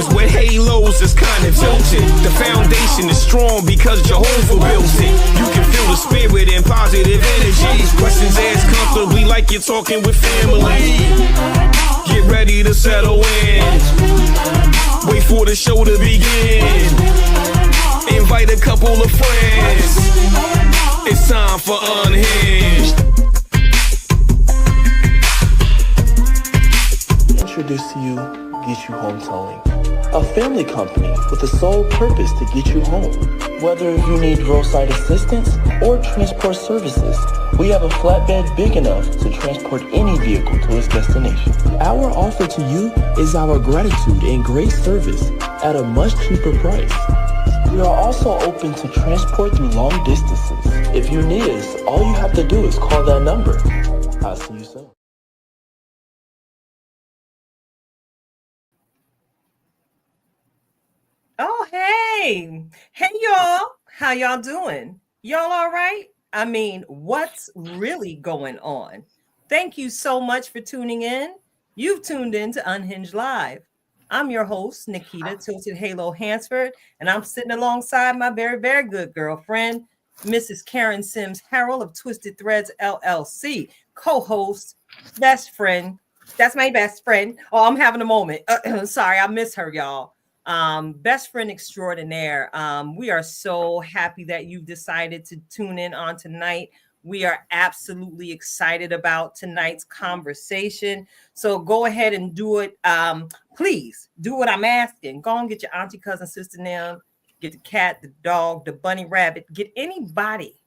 Cause with halos, it's kind of tilted. The foundation is strong because Jehovah built it. You can feel the spirit and positive energy. Questions asked comfortably like you're talking with family. Get ready to settle in. Wait for the show to begin. Invite a couple of friends. It's time for Unhinged. Introduce to you Get You Home Towing, a family company with the sole purpose to get you home. Whether you need roadside assistance or transport services, we have a flatbed big enough to transport any vehicle to its destination. Our offer to you is our gratitude and great service at a much cheaper price. We are also open to transport through long distances. If you need us, all you have to do is call that number. I'll see you soon. Oh, hey, y'all. How y'all doing? Y'all all right? I mean, what's really going on? Thank you so much for tuning in. You've tuned in to Unhinged Live. I'm your host, Nikita Tilted Halo Hansford, and I'm sitting alongside my very, very good girlfriend, Mrs. Karen Sims Harrell of Twisted Threads LLC, co-host, best friend. That's my best friend. Oh, I'm having a moment. Sorry, I miss her, y'all. Best friend extraordinaire. We are so happy that you decided to tune in on tonight. We are absolutely excited about tonight's conversation. So go ahead and do it. Please do what I'm asking. Go and get your auntie, cousin, sister now. Get the cat, the dog, the bunny, rabbit. Get anybody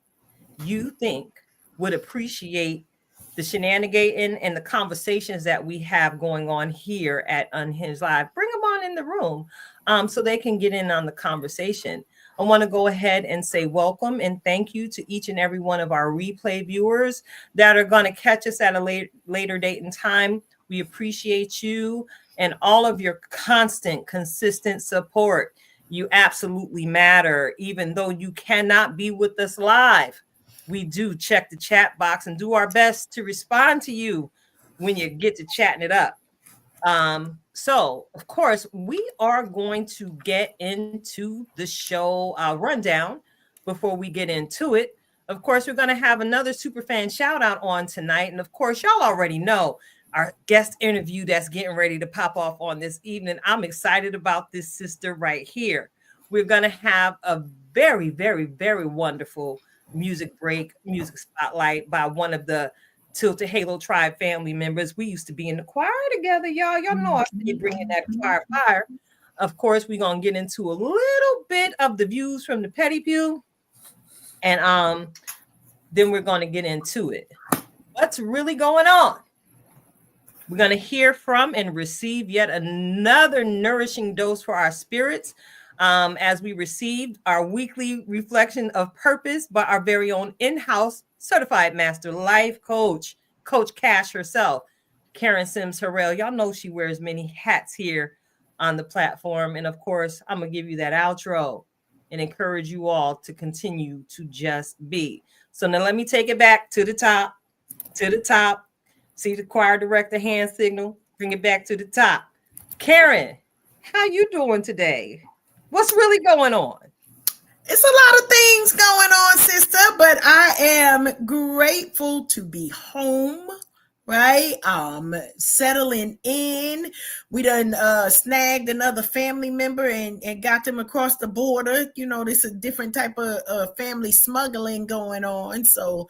you think would appreciate the shenanigating and the conversations that we have going on here at Unhinged Live. Bring them on in the room so they can get in on the conversation. I want to go ahead and say welcome and thank you to each and every one of our replay viewers that are going to catch us at a later date and time. We appreciate you and all of your constant, consistent support. You absolutely matter, even though you cannot be with us live. We do check the chat box and do our best to respond to you when you get to chatting it up. So, of course, we are going to get into the show rundown before we get into it. Of course, we're going to have another superfan shout out on tonight. And of course, y'all already know our guest interview that's getting ready to pop off on this evening. I'm excited about this sister right here. We're going to have a very, very, very wonderful music break, music spotlight by one of the Tilted Halo Tribe family members. We used to be in the choir together, y'all. Y'all know I see bringing that choir fire. Of course, we're gonna get into a little bit of the views from the Petty Pew, and then we're gonna get into it. What's really going on? We're gonna hear from and receive yet another nourishing dose for our spirits. As we received our weekly reflection of purpose by our very own in-house certified master life coach, Coach Cash herself, Karen Sims Harrell. Y'all know she wears many hats here on the platform. And of course, I'm going to give you that outro and encourage you all to continue to just be. So now let me take it back to the top, See the choir director hand signal, bring it back to the top. Karen, how you doing today? What's really going on? It's a lot of things going on, sister, but I am grateful to be home, right? Settling in. We done snagged another family member and got them across the border. You know, there's a different type of family smuggling going on. So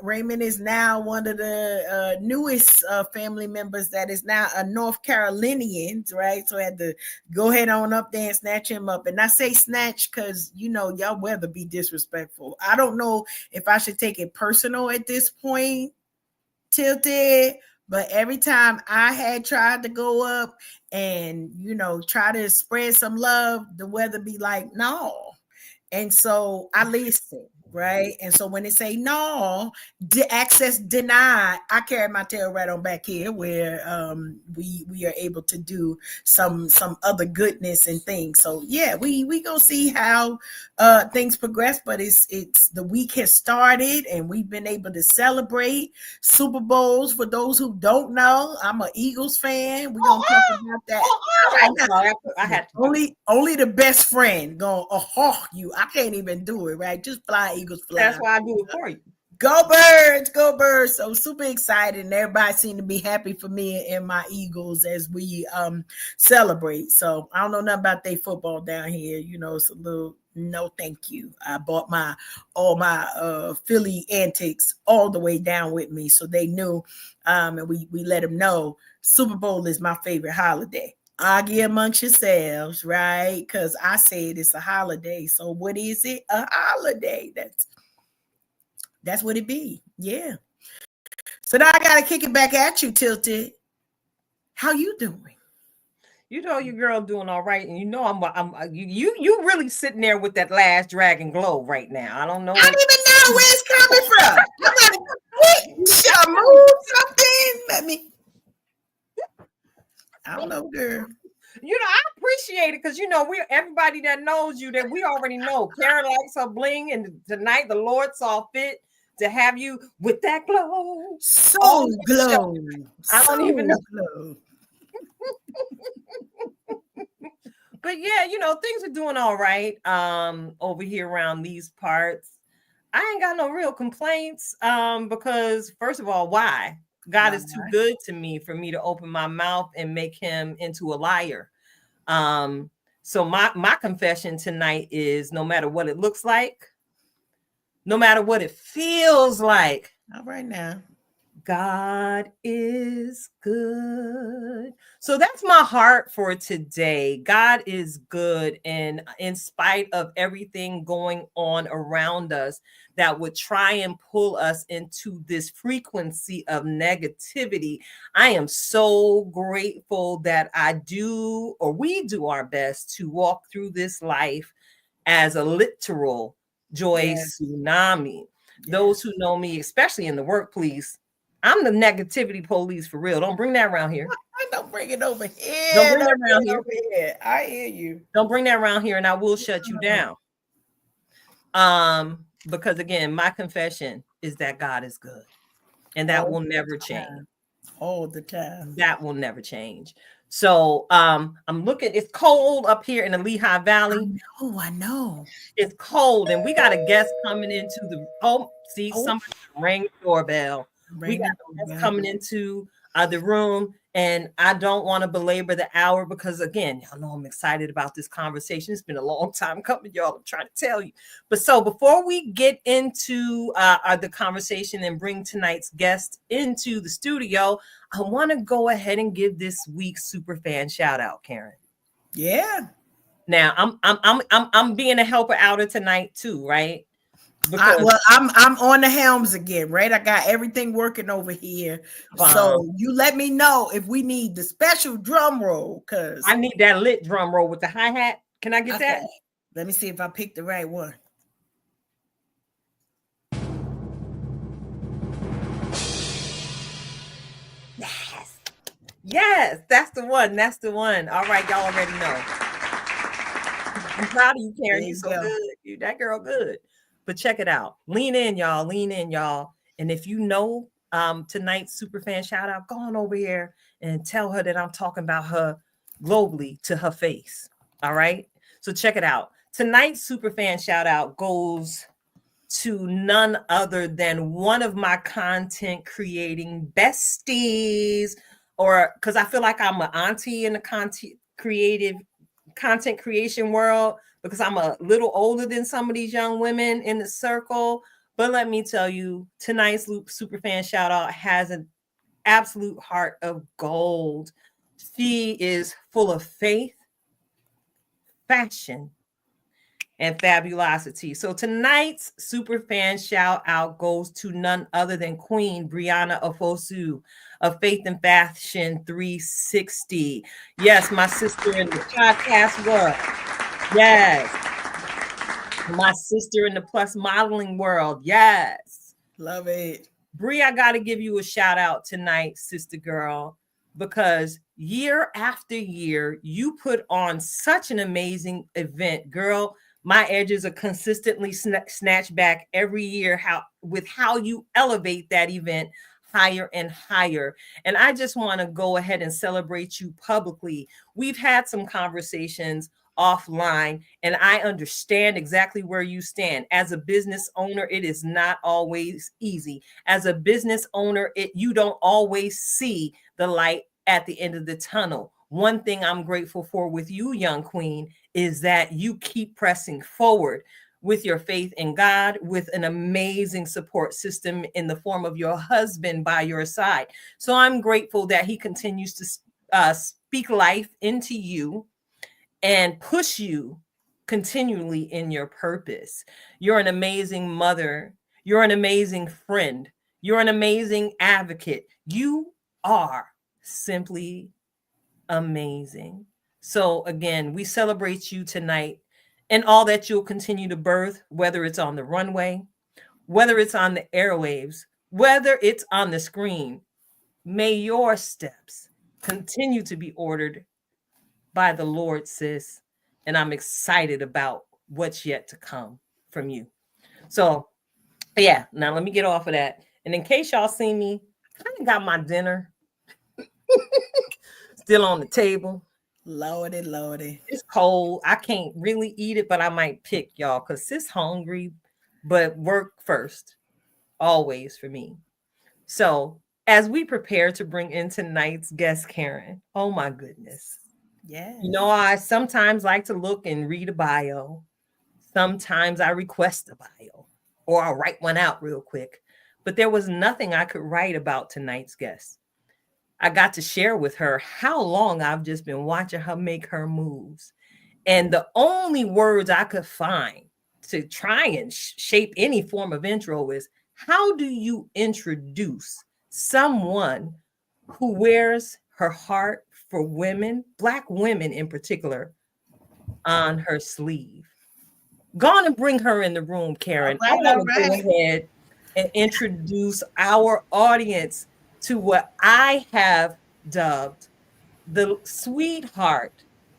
Raymond is now one of the newest family members that is now a North Carolinian, right? So I had to go ahead on up there and snatch him up. And I say snatch because, you know, y'all weather be disrespectful. I don't know if I should take it personal at this point, Tilted, but every time I had tried to go up and, you know, try to spread some love, the weather be like, no. And so I listened. right? And so when they say no, access denied, I carry my tail right on back here where we are able to do some other goodness and things. So yeah, we gonna see how things progress, but it's the week has started and we've been able to celebrate Super Bowls. For those who don't know, I'm an Eagles fan. We're gonna talk about that. All right, I'm sorry, I had to. only the best friend going you. I can't even do it, right? Just fly, Eagles fly. That's why I do it for you. Go Birds, go Birds. So super excited, and everybody seemed to be happy for me and my Eagles as we celebrate. So I don't know nothing about their football down here. You know, it's a little no thank you. I bought all my Philly antics all the way down with me, so they knew, and we let them know Super Bowl is my favorite holiday. Argue amongst yourselves, right? Because I said it's a holiday. So what is it? A holiday. That's what it be. Yeah. So now I gotta kick it back at you, Tilted. How you doing? You know your girl doing all right, and you know you really sitting there with that last dragon glow right now. I don't know. I don't even know where it's coming from. I'm like, what? Should I move something? Let me. I don't know, girl. You know, I appreciate it because you know everybody that knows you that we already know. Karen likes her bling, and tonight the Lord saw fit to have you with that glow. So glow. I don't even know. Glow. But yeah, you know, things are doing all right over here around these parts. I ain't got no real complaints because first of all, why? God is too good to me for me to open my mouth and make him into a liar. So my confession tonight is no matter what it looks like, no matter what it feels like. All right now. God is good. So that's my heart for today. God is good. And in spite of everything going on around us that would try and pull us into this frequency of negativity, I am so grateful that we do our best to walk through this life as a literal joy tsunami. Those who know me, especially in the workplace, I'm the negativity police for real. Don't bring that around here. Don't bring it over here. Don't bring that around here. I hear you. Don't bring that around here, and I will shut you down. Because again, my confession is that God is good, and that will never change. All the time. That will never change. So I'm looking. It's cold up here in the Lehigh Valley. I know. It's cold, and we got a guest coming into the. Somebody rang the doorbell. We got guests coming into the room, and I don't want to belabor the hour because, again, y'all know I'm excited about this conversation. It's been a long time coming, y'all. I'm trying to tell you. But so before we get into the conversation and bring tonight's guest into the studio, I want to go ahead and give this week's superfan shout out, Karen. Yeah. Now I'm being a helper outer tonight too, right? I'm on the helms again, right? I got everything working over here. So you let me know if we need the special drum roll, because I need that lit drum roll with the hi-hat. Can I get that? Let me see if I picked the right one. Yes, that's the one. That's the one. All right, y'all already know. I'm proud of you, Karen. You're so good. You that girl good. But check it out. Lean in, y'all. Lean in, y'all. And if you know tonight's superfan shout out, go on over here and tell her that I'm talking about her globally to her face. All right. So check it out. Tonight's superfan shout out goes to none other than one of my content creating besties, or because I feel like I'm an auntie in the content creation world, because I'm a little older than some of these young women in the circle. But let me tell you, tonight's superfan shout out has an absolute heart of gold. She is full of faith, fashion, and fabulosity. So tonight's superfan shout out goes to none other than Queen Brianna Ofosu of Faith and Fashion 360. Yes, my sister in the podcast world. Yes. My sister in the plus modeling world. Yes. Love it. Bree, I got to give you a shout out tonight, sister girl, because year after year, you put on such an amazing event. Girl, my edges are consistently snatched back every year how you elevate that event higher and higher. And I just want to go ahead and celebrate you publicly. We've had some conversations offline, and I understand exactly where you stand. As a business owner, it is not always easy. As a business owner, you don't always see the light at the end of the tunnel. One thing I'm grateful for with you, young queen, is that you keep pressing forward with your faith in God, with an amazing support system in the form of your husband by your side. So I'm grateful that he continues to speak life into you and push you continually in your purpose. You're an amazing mother. You're an amazing friend. You're an amazing advocate. You are simply amazing. So again, we celebrate you tonight and all that you'll continue to birth, whether it's on the runway, whether it's on the airwaves, whether it's on the screen. May your steps continue to be ordered by the Lord, sis. And I'm excited about what's yet to come from you. So, yeah, now let me get off of that. And in case y'all see me, I kind of got my dinner still on the table. Lordy, Lordy. It's cold. I can't really eat it, but I might pick y'all because sis hungry, but work first, always for me. So, as we prepare to bring in tonight's guest, Karen, oh my goodness. Yeah. You know, I sometimes like to look and read a bio. Sometimes I request a bio or I'll write one out real quick. But there was nothing I could write about tonight's guest. I got to share with her how long I've just been watching her make her moves. And the only words I could find to try and shape any form of intro is, how do you introduce someone who wears her heart for women, Black women in particular, on her sleeve? Go on and bring her in the room, Karen. All right, I want to go ahead and introduce our audience to what I have dubbed the sweetheart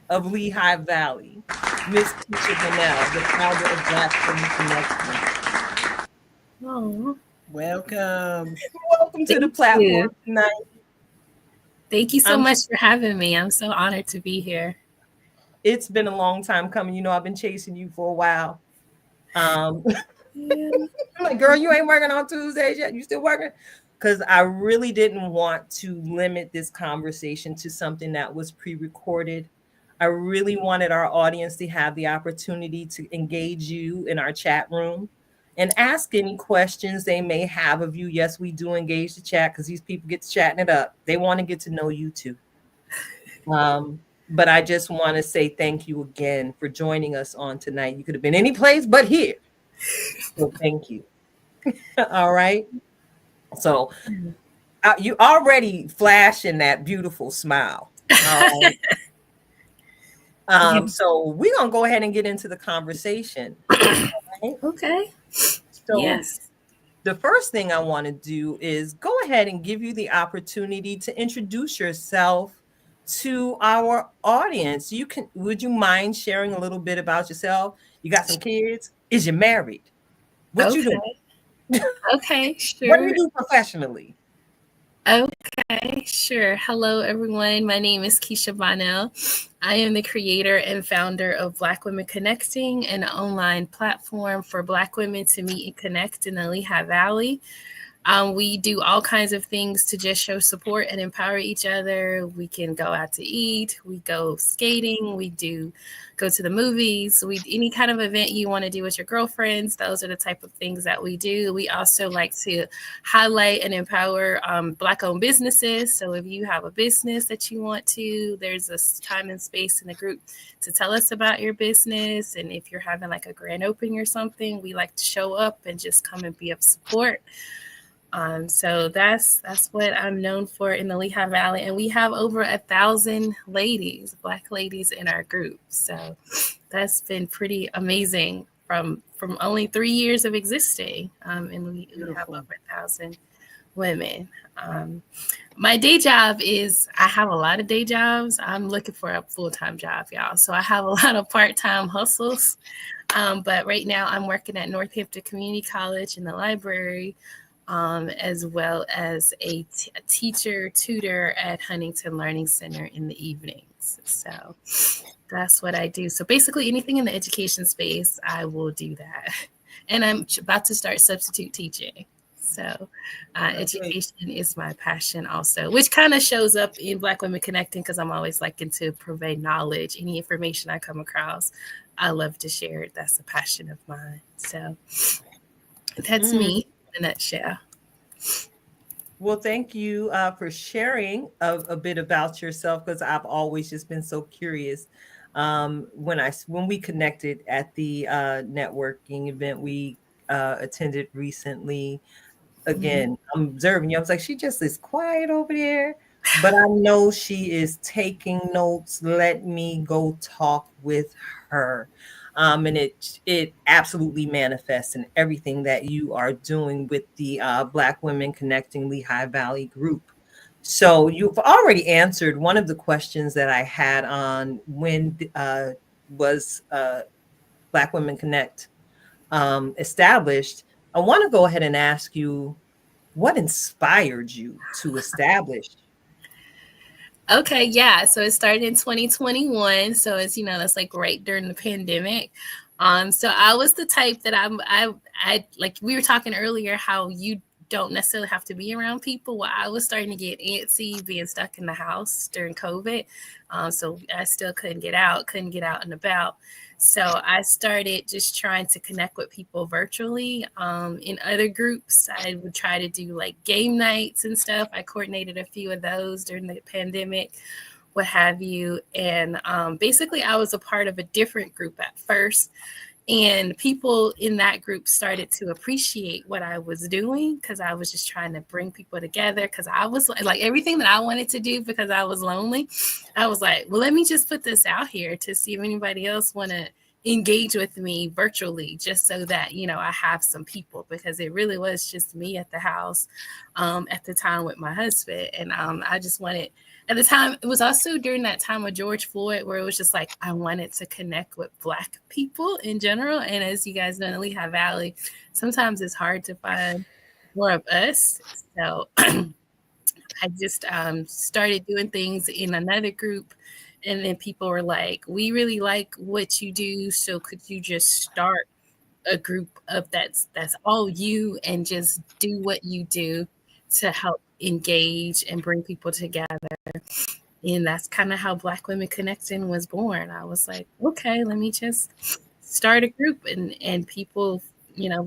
of Lehigh Valley, Miss Kisha Bonnell, the founder of Black Women Connection. Oh, welcome. Welcome to the platform tonight. Thank you so much for having me. I'm so honored to be here. It's been a long time coming. You know, I've been chasing you for a while. I'm like, girl, you ain't working on Tuesdays yet? You still working? Because I really didn't want to limit this conversation to something that was pre-recorded. I really wanted our audience to have the opportunity to engage you in our chat room and ask any questions they may have of you. Yes, we do engage the chat because these people get to chatting it up. They want to get to know you too. But I just want to say thank you again for joining us on tonight. You could have been any place but here. So thank you. All right. So you already flashing that beautiful smile. All right. So we're going to go ahead and get into the conversation. Right? Okay. So yes. The first thing I want to do is go ahead and give you the opportunity to introduce yourself to our audience. Would you mind sharing a little bit about yourself? You got some kids? Is you married? What you doing? Okay, sure. What do you do professionally? Okay, sure. Hello, everyone. My name is Kisha Bonnell. I am the creator and founder of Black Women Connecting, an online platform for Black women to meet and connect in the Lehigh Valley. We do all kinds of things to just show support and empower each other. We can go out to eat. We go skating. We go to the movies. Any kind of event you want to do with your girlfriends. Those are the type of things that we do. We also like to highlight and empower Black-owned businesses. So if you have a business that you want to, there's a time and space in the group to tell us about your business. And if you're having like a grand opening or something, we like to show up and just come and be of support. So that's what I'm known for in the Lehigh Valley. And we have over 1,000 ladies, Black ladies in our group. So that's been pretty amazing from only 3 years of existing, and we have over 1,000 women. My day job is, I have a lot of day jobs. I'm looking for a full-time job, y'all. So I have a lot of part-time hustles. But right now I'm working at Northampton Community College in the library, as well as a teacher, tutor at Huntington Learning Center in the evenings. So that's what I do. So basically anything in the education space, I will do that. And I'm about to start substitute teaching. So education is my passion also, which kind of shows up in Black Women Connecting, because I'm always liking to purvey knowledge. Any information I come across, I love to share it. That's a passion of mine. So that's me in a nutshell. Well, thank you for sharing a bit about yourself, because I've always just been so curious. When we connected at the networking event we attended recently, again, I'm observing you. I was like, she just is quiet over there, but I know she is taking notes. Let me go talk with her. And it absolutely manifests in everything that you are doing with the Black Women Connecting Lehigh Valley group. So you've already answered one of the questions that I had on when was Black Women Connect established. I want to go ahead and ask you, what inspired you to establish? Okay, yeah. So it started in 2021. So it's, that's like right during the pandemic. So I was the type that I like, we were talking earlier how you don't necessarily have to be around people. Well, I was starting to get antsy being stuck in the house during COVID. So I still couldn't get out and about. So I started just trying to connect with people virtually. In other groups, I would try to do like game nights and stuff. I coordinated a few of those during the pandemic, what have you. And basically, I was a part of a different group at first. And people in that group started to appreciate what I was doing, because I was just trying to bring people together, because I was like everything that I wanted to do because I was lonely. I was like, well, let me just put this out here to see if anybody else want to engage with me virtually, just so that, I have some people, because it really was just me at the house at the time with my husband. And I just wanted, at the time, it was also during that time of George Floyd, where it was just like, I wanted to connect with Black people in general. And as you guys know, in the Lehigh Valley, sometimes it's hard to find more of us. So I just started doing things in another group. And then people were like, we really like what you do. So could you just start a group of that's all you, and just do what you do to help engage and bring people together. And that's kind of how Black Women Connecting was born. I was like, okay, let me just start a group, and people,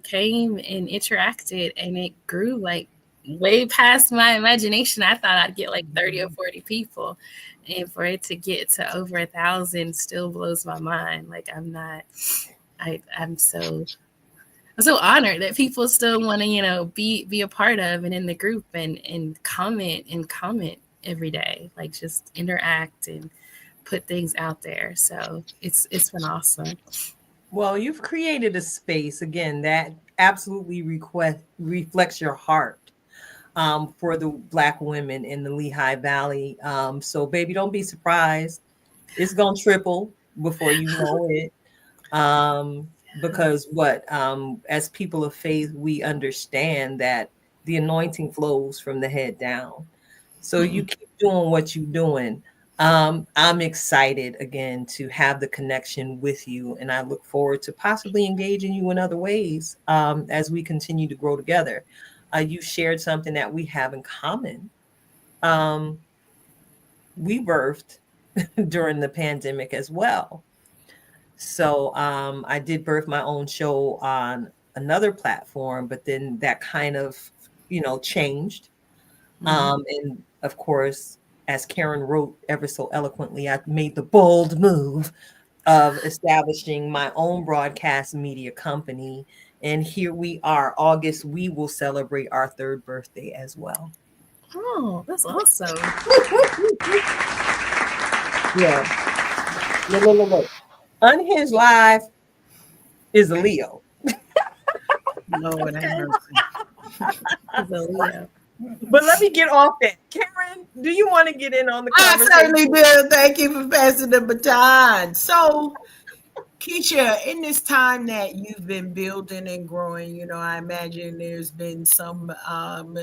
came and interacted, and it grew like way past my imagination. I thought I'd get like 30 or 40 people, and for it to get to over 1,000 still blows my mind. Like I'm so honored that people still want to, be a part of and in the group, and comment every day, like just interact and put things out there. So it's been awesome. Well, you've created a space, again, that absolutely reflects your heart for the Black women in the Lehigh Valley. So baby, don't be surprised. It's going to triple before you know it. Because as people of faith, we understand that the anointing flows from the head down. So you keep doing what you're doing. I'm excited again to have the connection with you, and I look forward to possibly engaging you in other ways as we continue to grow together. You shared something that we have in common. We birthed during the pandemic as well. So I did birth my own show on another platform, but then that kind of, changed. And of course, as Karen wrote ever so eloquently, I made the bold move of establishing my own broadcast media company. And here we are, August, we will celebrate our 3rd birthday as well. Oh, that's awesome. Yeah. Look. Unhinged Live is a Leo. Lord have Okay. mercy. He's a Leo. But let me get off that. Karen, do you want to get in on the I conversation? certainly do. Thank you for passing the baton. So, Keisha, in this time that you've been building and growing, I imagine there's been some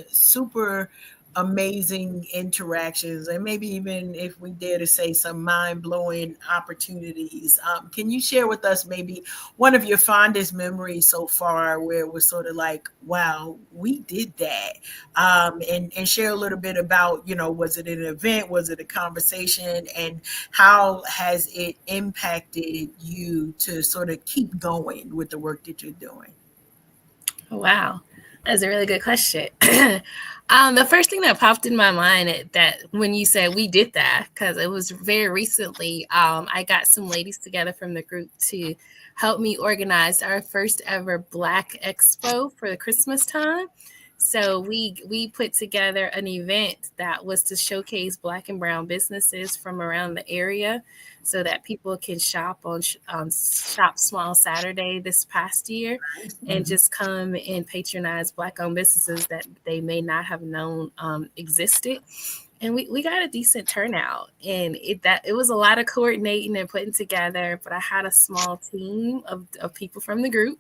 super amazing interactions, and maybe even, if we dare to say, some mind-blowing opportunities. Can you share with us maybe one of your fondest memories so far where it was sort of like, wow, we did that? And share a little bit about, was it an event? Was it a conversation? And how has it impacted you to sort of keep going with the work that you're doing? Wow, that's a really good question. The first thing that popped in my mind that when you said we did that, because it was very recently, I got some ladies together from the group to help me organize our first ever Black Expo for the Christmas time. So we put together an event that was to showcase Black and brown businesses from around the area, so that people can shop on Shop Small Saturday this past year, and just come and patronize Black-owned businesses that they may not have known existed. And we got a decent turnout, and it was a lot of coordinating and putting together. But I had a small team of people from the group,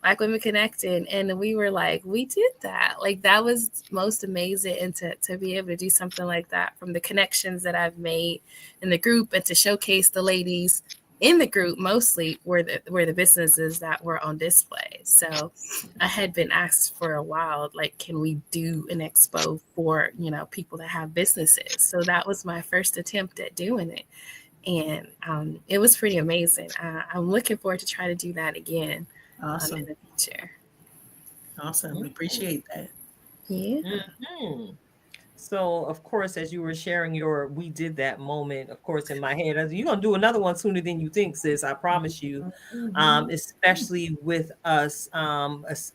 Black Women Connecting, and we were like, we did that. Like, that was most amazing, and to be able to do something like that from the connections that I've made in the group, and to showcase the ladies in the group mostly were the businesses that were on display. So I had been asked for a while, like, can we do an expo for, people that have businesses? So that was my first attempt at doing it. And it was pretty amazing. I'm looking forward to try to do that again in Awesome. the future. Awesome. We appreciate that. Yeah. Mhm. So, of course, as you were sharing your "we did that" moment, of course, in my head, you're gonna do another one sooner than you think, sis. I promise you. Especially with us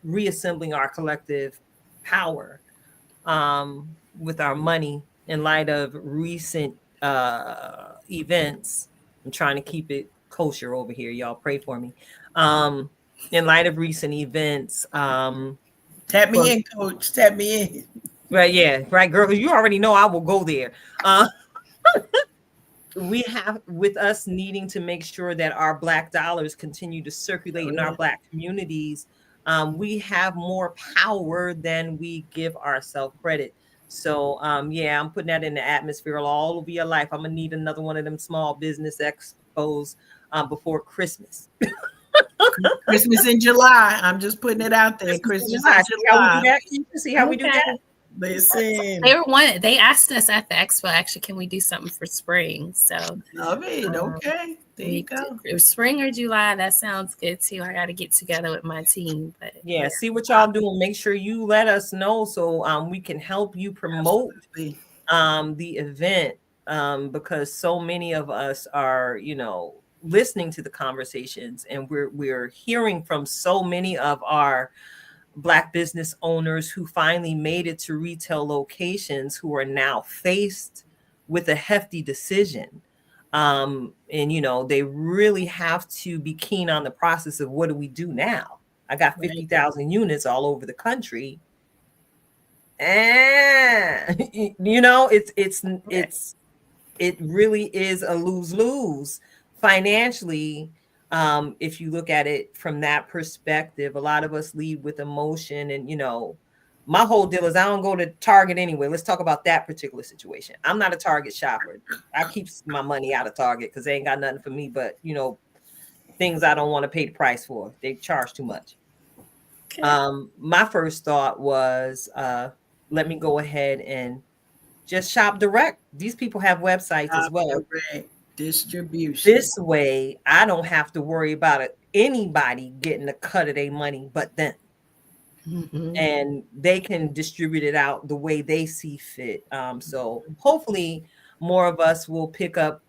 reassembling our collective power with our money in light of recent events. I'm trying to keep it kosher over here. Y'all pray for me. In light of recent events, Tap for me in, coach. Tap me in. right, yeah, right, girl. 'Cause you already know I will go there. We have, with us needing to make sure that our Black dollars continue to circulate in our Black communities, we have more power than we give ourselves credit. So, yeah, I'm putting that in the atmosphere all over your life. I'm gonna need another one of them small business expos before Christmas. Christmas in July. I'm just putting it out there. Christmas in See how we do July. that? You see how we do Okay. that? Listen. They asked us at the expo, actually, can we do something for spring? So Love it. Okay. There you go. spring or July, that sounds good too. I got to get together with my team. But Yeah, see what y'all doing. Make sure you let us know so we can help you promote Absolutely. the event, because so many of us are, listening to the conversations, and we're hearing from so many of our Black business owners who finally made it to retail locations, who are now faced with a hefty decision. And they really have to be keen on the process of, what do we do now? I got 50,000 units all over the country. And it really is a lose-lose financially. If you look at it from that perspective, a lot of us lead with emotion. And my whole deal is I don't go to Target anyway. Let's talk about that particular situation. I'm not a Target shopper. I keep my money out of Target because they ain't got nothing for me but things I don't want to pay the price for. They charge too much. okay. My first thought was, let me go ahead and just shop direct. These people have websites as well. Direct distribution. This way, I don't have to worry about anybody getting a cut of their money but them. And they can distribute it out the way they see fit. So hopefully more of us will pick up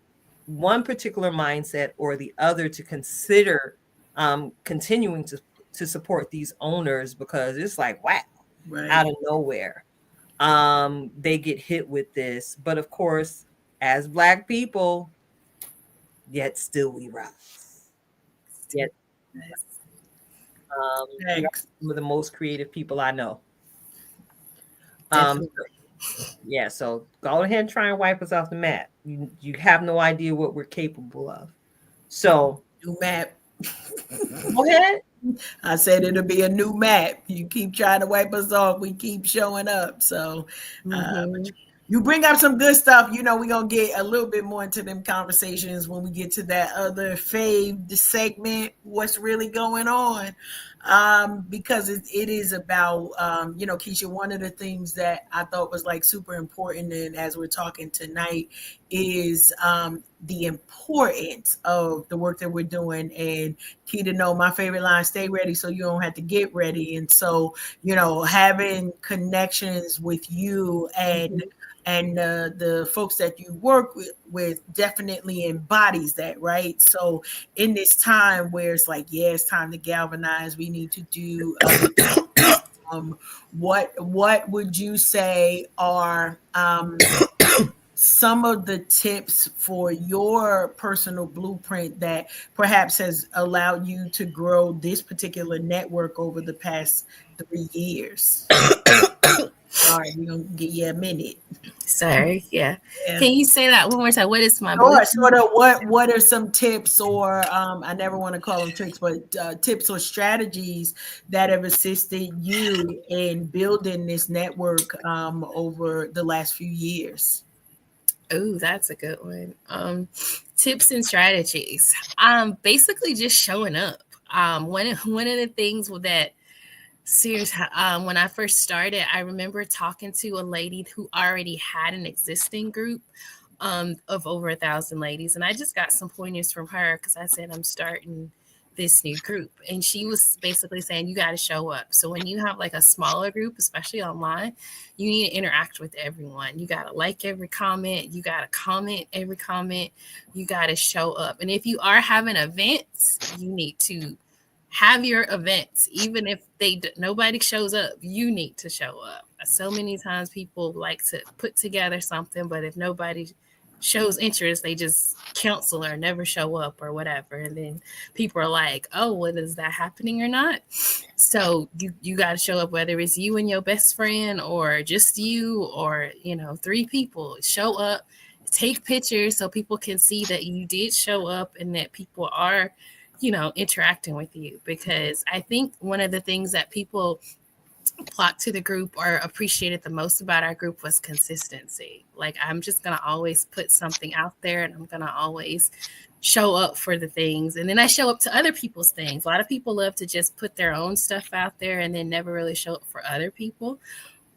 one particular mindset or the other to consider continuing to support these owners, because it's like, wow, out of nowhere. They get hit with this. But of course, as Black people, yet still we rise. Yet You are Thanks. some of the most creative people I know. Definitely. Yeah, so go ahead and try and wipe us off the map. You have no idea what we're capable of. So New map. go ahead. I said it'll be a new map. You keep trying to wipe us off, we keep showing up. So Mm-hmm. you bring up some good stuff. We're going to get a little bit more into them conversations when we get to that other fave segment, what's really going on. Because it is about, Keisha, one of the things that I thought was like super important, and as we're talking tonight, is the importance of the work that we're doing. And Keita, know my favorite line, stay ready so you don't have to get ready. And so, having connections with you and the folks that you work with definitely embodies that, right? So in this time where it's like, yeah, it's time to galvanize, we need to do what would you say are some of the tips for your personal blueprint that perhaps has allowed you to grow this particular network over the past 3 years? All right, we're gonna give you a minute. Sorry. Yeah. Yeah. Can you say that one more time? What is my Sure, blueprint? sort of what are some tips or I never want to call them tricks, but tips or strategies that have assisted you in building this network over the last few years? Oh, that's a good one. Tips and strategies. Basically just showing up. One of the things that seriously, when I first started, I remember talking to a lady who already had an existing group of over 1,000 ladies, and I just got some pointers from her because I said I'm starting this new group, and she was basically saying you got to show up. So when you have like a smaller group, especially online, you need to interact with everyone. You got to like every comment, you got to comment every comment, you got to show up. And if you are having events, you need to have your events, even if nobody shows up, you need to show up. So many times people like to put together something, but if nobody shows interest, they just cancel or never show up or whatever, and then people are like, oh, well, is that happening or not? So you got to show up, whether it's you and your best friend or just you or 3 people. Show up, take pictures so people can see that you did show up and that people are interacting with you. Because I think one of the things that people flocked to the group or appreciated the most about our group was consistency. Like, I'm just going to always put something out there, and I'm going to always show up for the things. And then I show up to other people's things. A lot of people love to just put their own stuff out there and then never really show up for other people.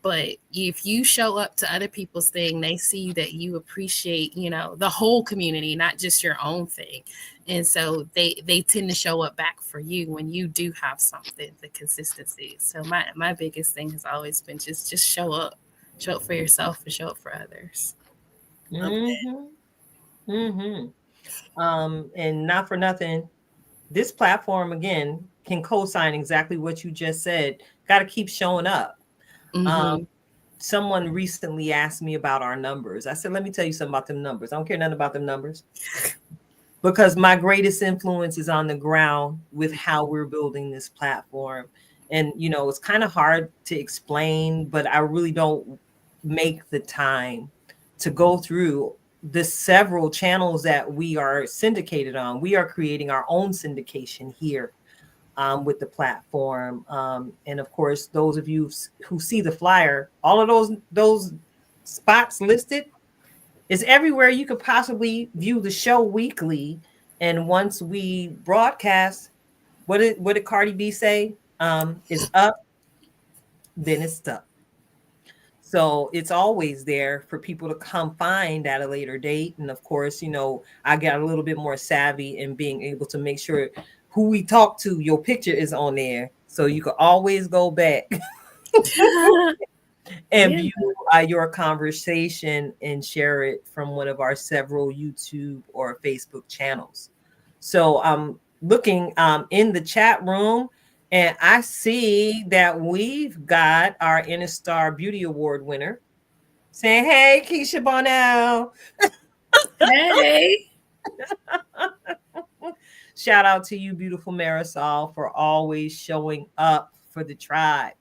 But if you show up to other people's thing, they see that you appreciate, the whole community, not just your own thing. And so they tend to show up back for you when you do have something, the consistency. So my biggest thing has always been just show up for yourself and show up for others. And not for nothing, this platform again can co-sign exactly what you just said. Got to keep showing up. Someone recently asked me about our numbers. I said, let me tell you something about them numbers. I don't care nothing about them numbers, because my greatest influence is on the ground with how we're building this platform. And, it's kind of hard to explain, but I really don't make the time to go through the several channels that we are syndicated on. We are creating our own syndication here. With the platform. And of course, those of you who see the flyer, all of those spots listed is everywhere you could possibly view the show weekly. And once we broadcast, what did Cardi B say? Is up, then it's up. So it's always there for people to come find at a later date. And of course, I got a little bit more savvy in being able to make sure who we talk to, your picture is on there. So you can always go back and view your conversation and share it from one of our several YouTube or Facebook channels. So I'm looking in the chat room, and I see that we've got our InnerStar Beauty Award winner saying, hey, Kisha Bonnell. Hey. Shout out to you, beautiful Marisol, for always showing up for the tribe.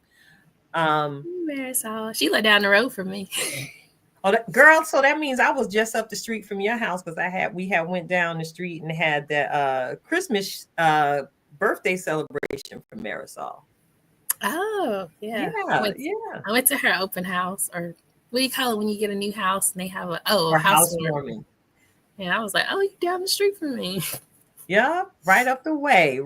Marisol, she lived down the road from me. Oh, girl, so that means I was just up the street from your house because we had went down the street and had that Christmas birthday celebration for Marisol. Oh, yeah. I went to her open house, or what do you call it when you get a new house and they have a housewarming. And I was like, oh, you down the street from me. Yeah, right up the way.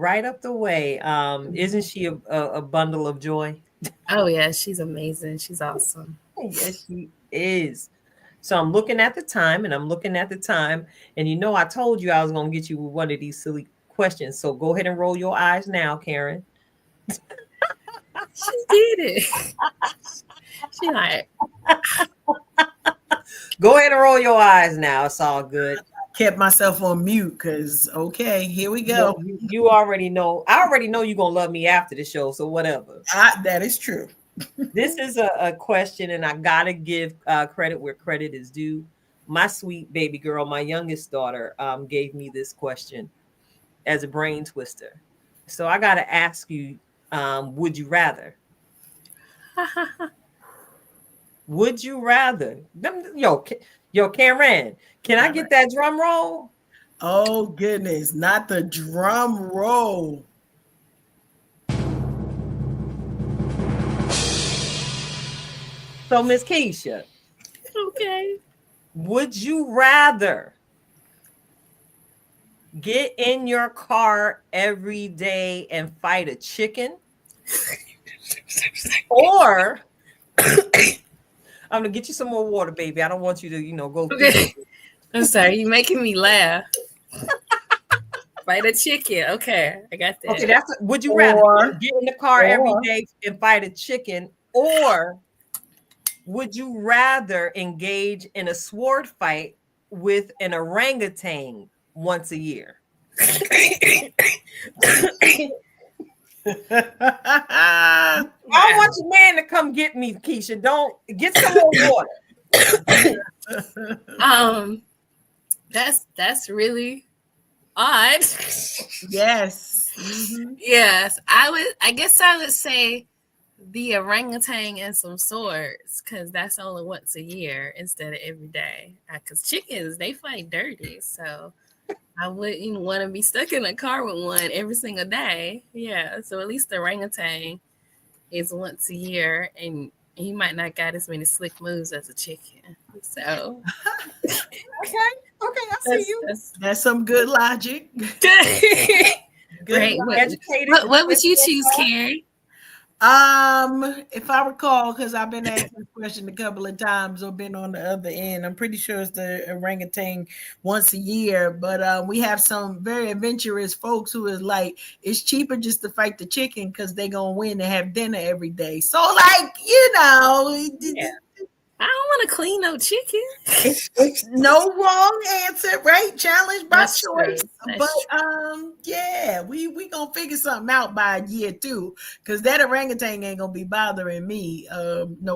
Isn't she a bundle of joy? Oh, yeah, she's amazing. She's awesome. Yes, she is. So I'm looking at the time, and I told you I was going to get you with one of these silly questions. So go ahead and roll your eyes now, Karen. She did it. She like, go ahead and roll your eyes now. It's all good. Kept myself on mute because okay, here we go. You already know. I already know you're gonna love me after the show. So whatever. That is true. This is a question, and I gotta give credit where credit is due. My sweet baby girl, my youngest daughter, gave me this question as a brain twister. So I gotta ask you, would you rather? Would you rather? Yo, Cameron, can I get that drum roll? Oh goodness, not the drum roll. So, Miss Kisha. Okay. Would you rather get in your car every day and fight a chicken? Or I'm gonna get you some more water, baby. I don't want you to, go. Okay. I'm sorry, you're making me laugh. Fight a chicken. Okay, I got that. Okay, would you rather get in the car every day and fight a chicken, or would you rather engage in a sword fight with an orangutan once a year? I don't want your man to come get me, Kisha. Don't get some more water. That's really odd. Yes. Mm-hmm. Yes. I guess I would say the orangutan and some swords, because that's only once a year instead of every day. Because chickens, they fight dirty, so I wouldn't want to be stuck in a car with one every single day. Yeah, so at least the orangutan is once a year, and he might not got as many slick moves as a chicken. So okay, I see you. That's some good logic. Great. What would you choose, Karen? If I recall, because I've been asked this question a couple of times or been on the other end, I'm pretty sure it's the orangutan once a year. But we have some very adventurous folks who is like, it's cheaper just to fight the chicken because they're gonna win and have dinner every day. So, like, yeah. I don't want to clean no chicken. It's no wrong answer, right? Challenge by choice. But yeah, we gonna figure something out by year 2, because that orangutan ain't gonna be bothering me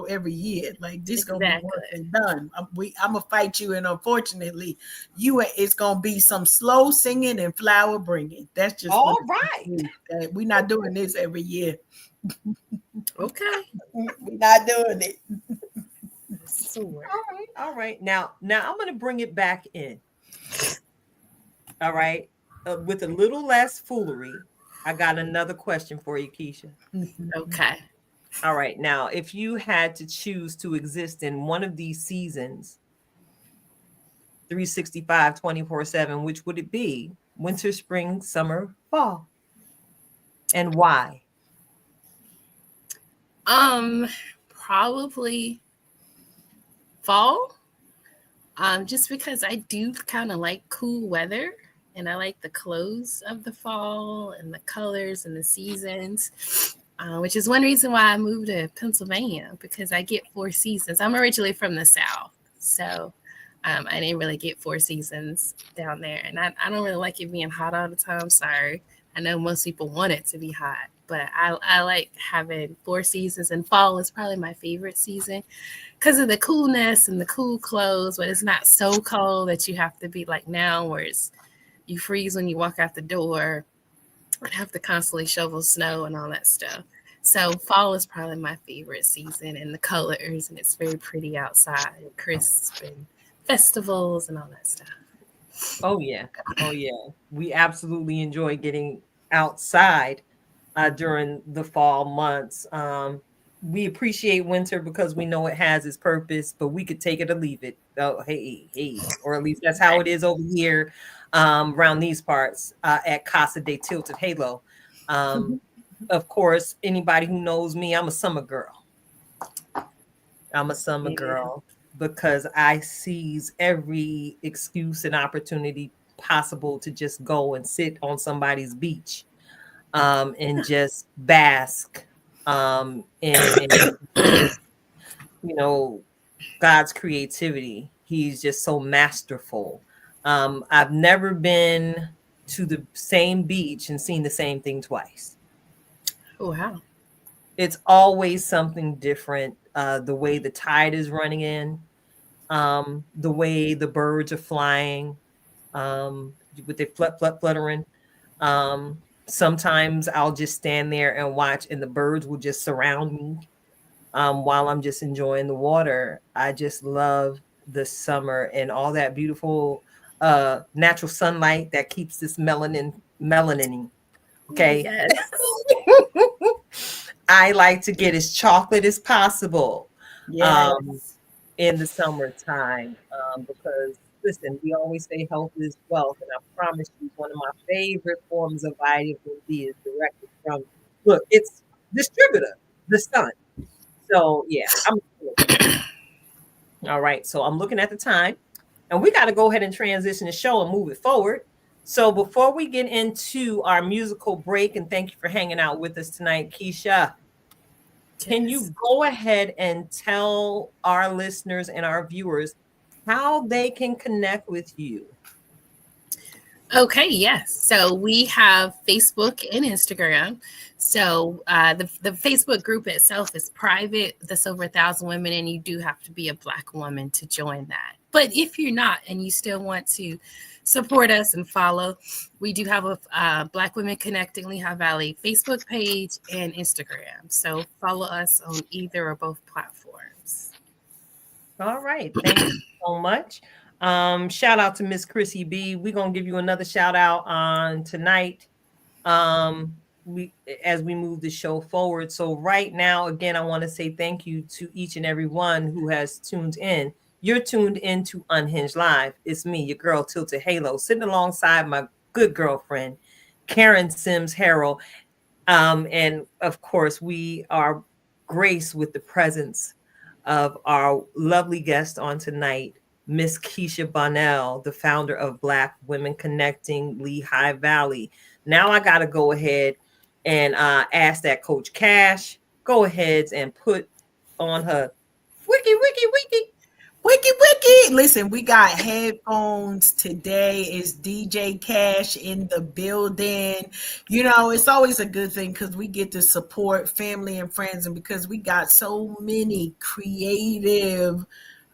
every year. Like, this gonna be once and done. I'm gonna fight you, and unfortunately, it's gonna be some slow singing and flower bringing. That's just all right. We're not doing this every year. Okay, we're not doing it. All right. Now I'm going to bring it back in. All right. With a little less foolery, I got another question for you, Kisha. Okay. All right. Now, if you had to choose to exist in one of these seasons, 365, 24/7, which would it be? Winter, spring, summer, fall? And why? Probably fall, just because I do kind of like cool weather, and I like the clothes of the fall and the colors and the seasons, which is one reason why I moved to Pennsylvania, because I get 4 seasons. I'm originally from the South, so I didn't really get 4 seasons down there, and I don't really like it being hot all the time. Sorry. I know most people want it to be hot, but I like having 4 seasons, and fall is probably my favorite season because of the coolness and the cool clothes, but it's not so cold that you have to be like now where it's you freeze when you walk out the door and have to constantly shovel snow and all that stuff. So fall is probably my favorite season, and the colors, and it's very pretty outside, and crisp, and festivals and all that stuff. Oh yeah. Oh yeah. We absolutely enjoy getting outside during the fall months. We appreciate winter because we know it has its purpose, but we could take it or leave it. Oh, hey, or at least that's how it is over here around these parts at Casa de Tilted Halo. Of course, anybody who knows me, I'm a summer girl. I'm a summer girl because I seize every excuse and opportunity possible to just go and sit on somebody's beach and just bask in just, God's creativity. He's just so masterful. I've never been to the same beach and seen the same thing twice. Oh, wow. It's always something different. The way the tide is running in, the way the birds are flying, with their fluttering. Sometimes I'll just stand there and watch, and the birds will just surround me while I'm just enjoying the water. I just love the summer and all that beautiful natural sunlight that keeps this melanin. Okay. Yes. I like to get as chocolate as possible Yes. in the summertime because, listen, we always say health is wealth. And I promise you, one of my favorite forms of vitamin D is directly from, look, it's distributor, the sun. So, yeah. All right. So I'm looking at the time. And we got to go ahead and transition the show and move it forward. So before we get into our musical break, and thank you for hanging out with us tonight, Kisha, can you go ahead and tell our listeners and our viewers how they can connect with you? Okay, yes. So we have Facebook and Instagram. So the Facebook group itself is private. That's over 1,000 women, and you do have to be a Black woman to join that. But if you're not and you still want to support us and follow, we do have a Black Women Connecting Lehigh Valley Facebook page and Instagram. So follow us on either or both platforms. All right. Thank you so much. Shout out to Miss Chrissy B. We're going to give you another shout out on tonight as we move the show forward. So right now, again, I want to say thank you to each and every one who has tuned in. You're tuned into Unhinged Live. It's me, your girl, Tilted Halo, sitting alongside my good girlfriend, Karen Sims Harrell. And of course, we are graced with the presence of our lovely guest on tonight, Miss Kisha Bonnell, the founder of Black Women Connecting Lehigh Valley. Now I got to go ahead and ask that Coach Cash go ahead and put on her wiki. Listen, we got headphones today. It's DJ Cash in the building. It's always a good thing because we get to support family and friends, and because we got so many creative,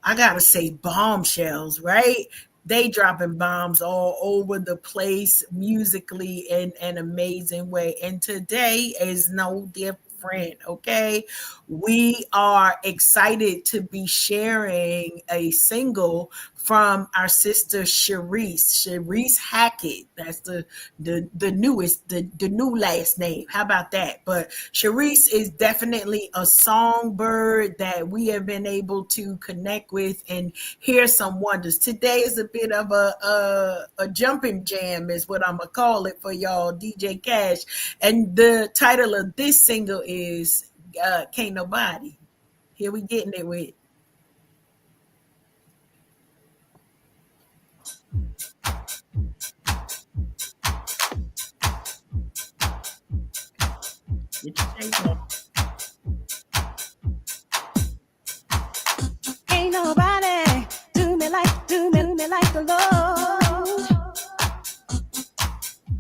I gotta say, bombshells, right? They dropping bombs all over the place musically in an amazing way. And today is no different. Okay, we are excited to be sharing a single from our sister Sharice Hackett. That's the newest, the new last name. How about that? But Sharice is definitely a songbird that we have been able to connect with and hear some wonders. Today is a bit of a jumping jam, is what I'm gonna call it for y'all, DJ Cash. And the title of this single is Can't Nobody. Here we getting it with. Ain't nobody do me like the Lord.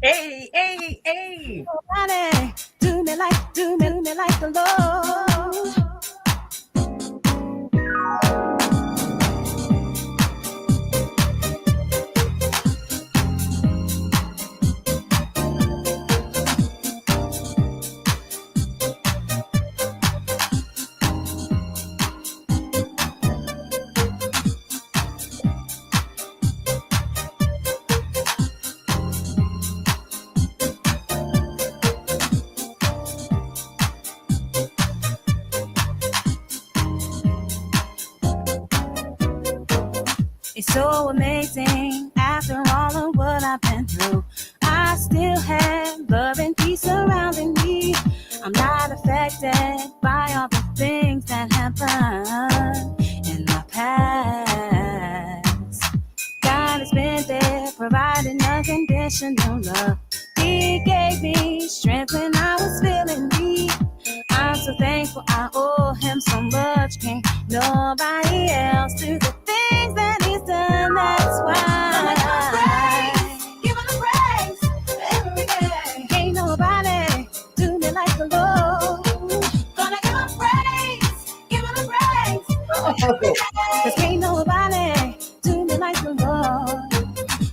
Hey. Nobody do me like the Lord. so amazing. After all of what I've been through, I still have love and peace surrounding me. I'm not affected by all the things that happened in my past. God has been there, providing unconditional love. He gave me strength when I was feeling weak. I'm so thankful, I owe him so much. Can't nobody else do the things that he's done. That's why give him the praise every day. Ain't nobody do me like the Lord. Gonna give him praise, give him the praise every day. 'Cause ain't nobody do me like the Lord.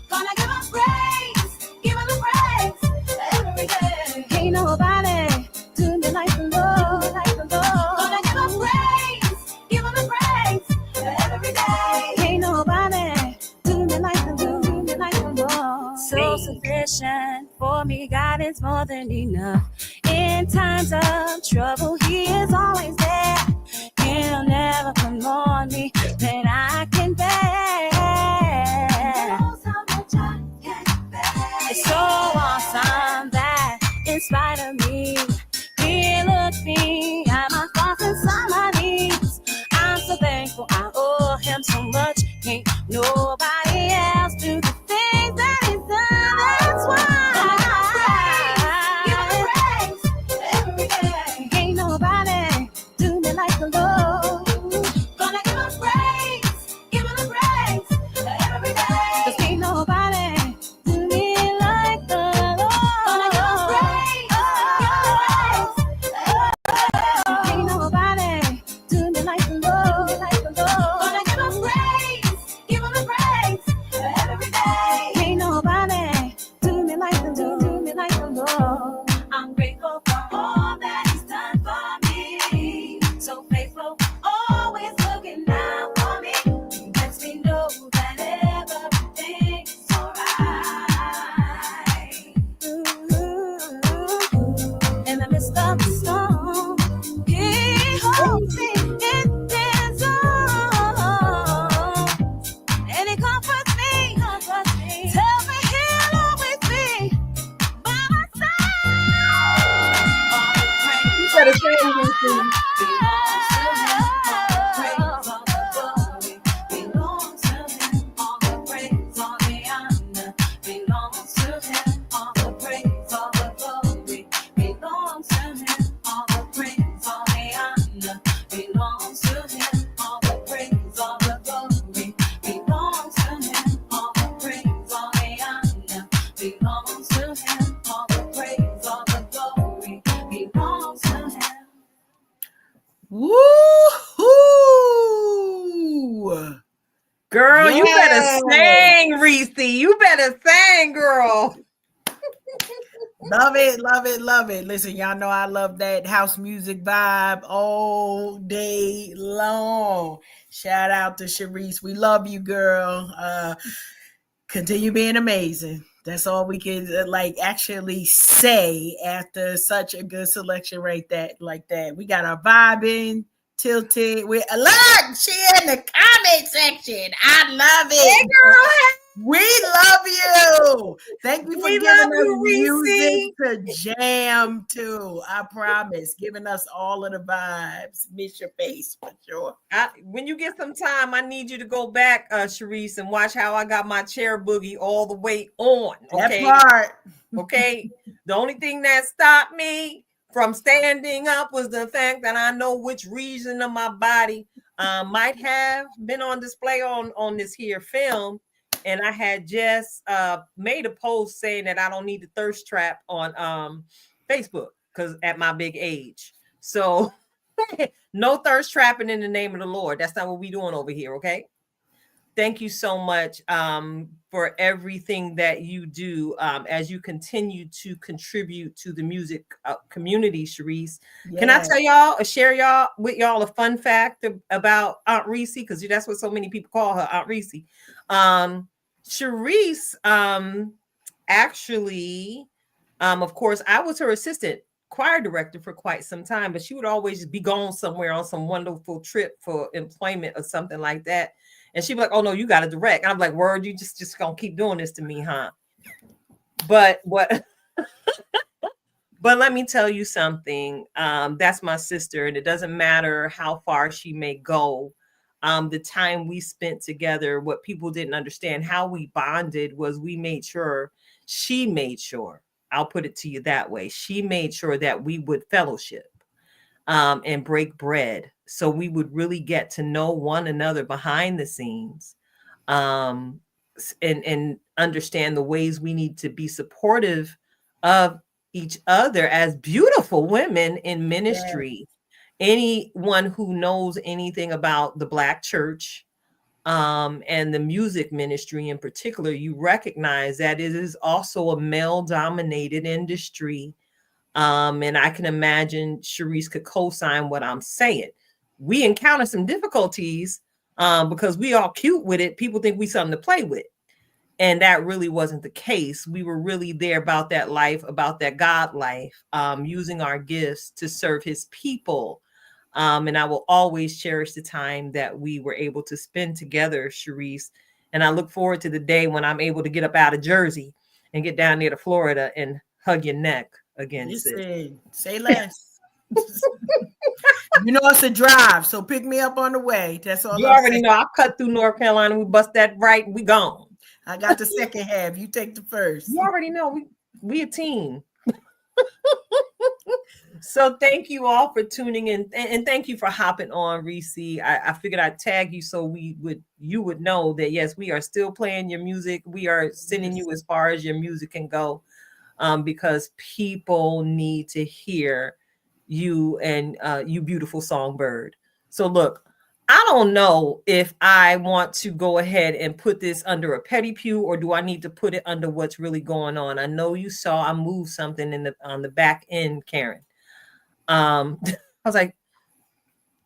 Gonna give him praise, give him the praise every day. Ain't nobody do me like the Lord, like the Lord. Gonna give him praise, give him the praise every day. Ain't nobody do me like the Lord, do me like the Lord. So sufficient for me, God is more than enough. In times of trouble, He is always there. He'll never put more on me than I can bear. It's so awesome that in spite of me, He looked me at my thoughts and saw my needs. I'm so thankful, I owe Him so much. Can't nobody else do the things that He's done. That's why give him praise every day. Ain't nobody do me like the Lord. Gonna give him praise, give him the praise every day. 'Cause ain't nobody do me like the Lord. Gonna give him praise, give him the praise. Ain't nobody do me like the Lord, like the Lord. Gonna give him praise, give him the praise every day. Ain't nobody do me like the Lord, do me like the Lord. I'm grateful for all that He's done for me. So faithful, always looking out for me. Lets me know that everything's alright. In the midst of the storm, He holds me in His arms, and He comforts me. Tell me He'll always be by my side. You better say it, Lucy. Belongs to Him. All the praise, all the honor belongs to Him. All the praise, all the glory belongs to Him. All the praise, all the honor belongs to Him. All the praise, all the glory belongs to Him. All the praise, all the honor belongs to Him. All the praise, all the glory belongs to Him. Woo-hoo! Girl, you better Yes. sing, Reese. You better sing, girl. Love it, love it, love it. Listen, y'all know I love that house music vibe all day long. Shout out to Sharice. We love you, girl. Continue being amazing. That's all we can actually say after such a good selection like that. We got our vibing, tilted. We look, she in the comment section. I love it. Hey, girl. We love you. Thank you for We giving love us you, music to jam to. I promise. Giving us all of the vibes. Miss your face for sure. When you get some time, I need you to go back, Sharice, and watch how I got my chair boogie all the way on. Okay. That part. Okay. The only thing that stopped me from standing up was the fact that I know which region of my body might have been on display on this here film. And I had just made a post saying that I don't need the thirst trap on Facebook because at my big age. So no thirst trapping in the name of the Lord. That's not what we're doing over here, okay? Thank you so much for everything that you do as you continue to contribute to the music community, Sharice. Yes. Can I tell y'all, share with y'all a fun fact about Aunt Reese? Because that's what so many people call her, Aunt Reese. Sharice, actually, of course, I was her assistant choir director for quite some time, but she would always be gone somewhere on some wonderful trip for employment or something like that. And she'd be like, oh no, you got to direct. And I'm like, word, you just gonna keep doing this to me, huh? But what but let me tell you something. That's my sister, and it doesn't matter how far she may go. The time we spent together, what people didn't understand, how we bonded was she made sure, I'll put it to you that way. She made sure that we would fellowship and break bread. So we would really get to know one another behind the scenes, and understand the ways we need to be supportive of each other as beautiful women in ministry. Anyone who knows anything about the Black church and the music ministry in particular, you recognize that it is also a male-dominated industry. And I can imagine Sharice could co-sign what I'm saying. We encounter some difficulties because we all cute with it. People think we something to play with. And that really wasn't the case. We were really there about that life, about that God life, using our gifts to serve his people. And I will always cherish the time that we were able to spend together, Sharice. And I look forward to the day when I'm able to get up out of Jersey and get down there to Florida and hug your neck again. Say less. You know it's a drive, so pick me up on the way. That's all. You already know. I'll cut through North Carolina. We bust that right. We gone. I got the second half. You take the first. You already know we a team. So thank you all for tuning in, and thank you for hopping on, Reese. I figured I'd tag you so you would know that yes, we are still playing your music. We are sending you as far as your music can go, because people need to hear you and you beautiful songbird. So look, I don't know if I want to go ahead and put this under a petty pew, or do I need to put it under what's really going on? I know you saw I moved something on the back end, Karen. I was like,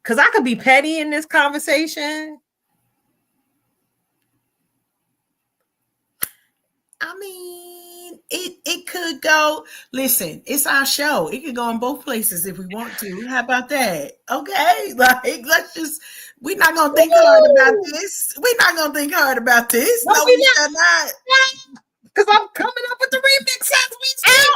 because I could be petty in this conversation. I mean, it could go. Listen, it's our show. It could go in both places if we want to. How about that? Okay, like let's just. We're not gonna think hard about this. We're not gonna think hard about this. No, we are not. Because I'm coming up with the remix as we speak.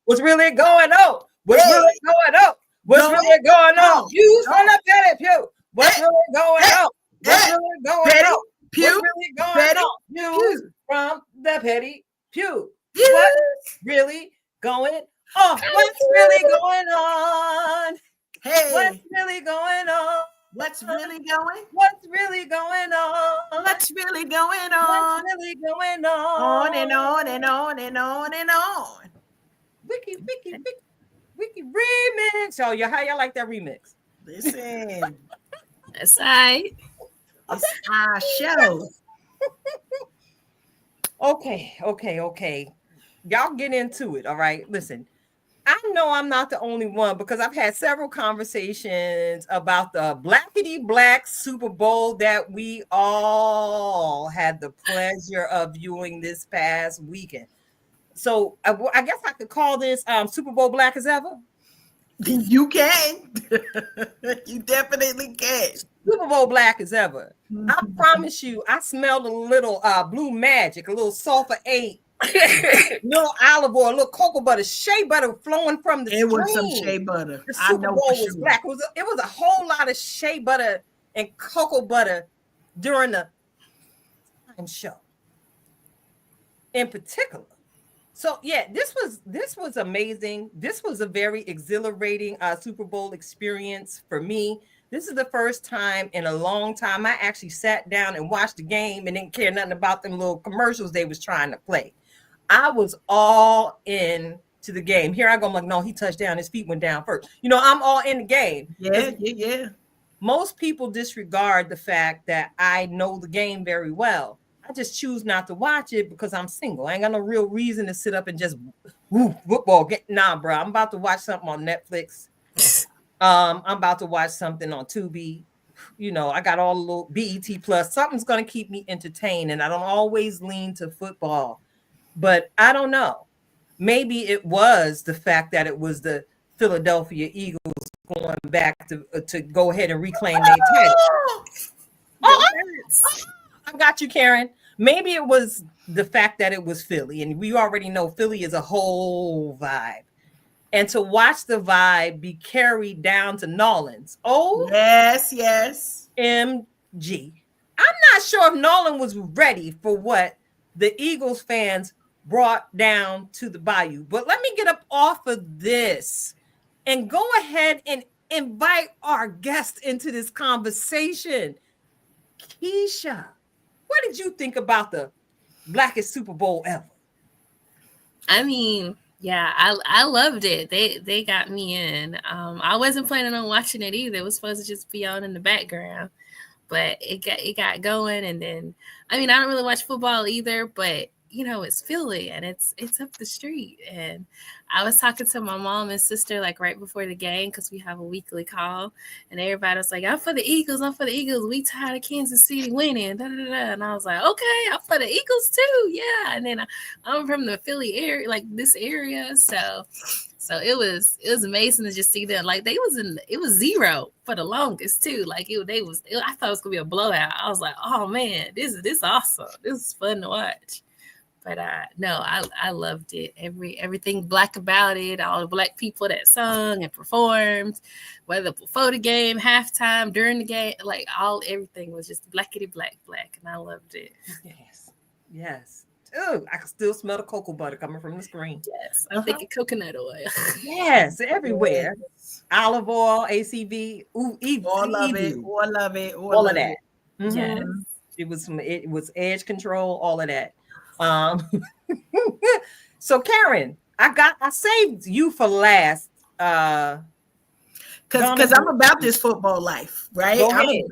What's really going on? What's really going on? What's really going on? You from the petty pew. What's really going on? What's really going on? What's really going on? You from the petty pew. What's really going on? What's really going on? Hey, what's really going on? What's really going? What's really going on? What's really going on? What's really going on? On and on and on and on and on. Wiki remix. Oh, how y'all like that remix? Listen, that's right. It's our show. Okay. Y'all get into it. All right. Listen, I know I'm not the only one because I've had several conversations about the blackity black Super Bowl that we all had the pleasure of viewing this past weekend. So I guess I could call this Super Bowl black as ever. You can. You definitely can. Super Bowl black as ever. I promise you, I smelled a little blue magic, a little sulfur 8, little olive oil, a little cocoa butter, shea butter flowing from the stream. It was some shea butter. The Super Bowl was black. It was a whole lot of shea butter and cocoa butter during the show in particular. So yeah, this was amazing. This was a very exhilarating Super Bowl experience for me. This is the first time in a long time I actually sat down and watched the game and didn't care nothing about them little commercials they was trying to play. I was all in to the game. Here I go. I'm like, no, he touched down. His feet went down first. I'm all in the game. Yeah. Most people disregard the fact that I know the game very well. I just choose not to watch it because I'm single. I ain't got no real reason to sit up and just football. Nah, bro. I'm about to watch something on Netflix. I'm about to watch something on Tubi. I got all the little BET Plus. Something's going to keep me entertained, and I don't always lean to football. But I don't know. Maybe it was the fact that it was the Philadelphia Eagles going back to go ahead and reclaim their title. Oh, I got you, Karen. Maybe it was the fact that it was Philly, and we already know Philly is a whole vibe. And to watch the vibe be carried down to Nolans, Yes. OMG. I'm not sure if Nolan was ready for what the Eagles fans brought down to the Bayou. But let me get up off of this and go ahead and invite our guest into this conversation. Kisha, what did you think about the blackest Super Bowl ever? I mean, yeah, I loved it. They got me in. I wasn't planning on watching it either. It was supposed to just be on in the background, but it got going. And then, I mean, I don't really watch football either, but you know, it's Philly and it's up the street. And I was talking to my mom and sister like right before the game because we have a weekly call, and everybody was like, I'm for the Eagles. We tired of Kansas City winning. Da, da, da. And I was like, okay, I'm for the Eagles too. Yeah. And then I'm from the Philly area, like this area. So it was amazing to just see them. Like it was 0 for the longest too. Like I thought it was gonna be a blowout. I was like, oh man, this is awesome. This is fun to watch. But no, I loved it. Everything black about it. All the black people that sung and performed, whether before the game, halftime, during the game, like everything was just blackity black, and I loved it. Yes. Oh, I can still smell the cocoa butter coming from the screen. Yes, I'm thinking coconut oil. Yes, everywhere. Yes. Olive oil, ACV, all of it. All of that. Mm-hmm. Yes. It was edge control, all of that. So Karen, I saved you for last. Because I'm about this football life, right? I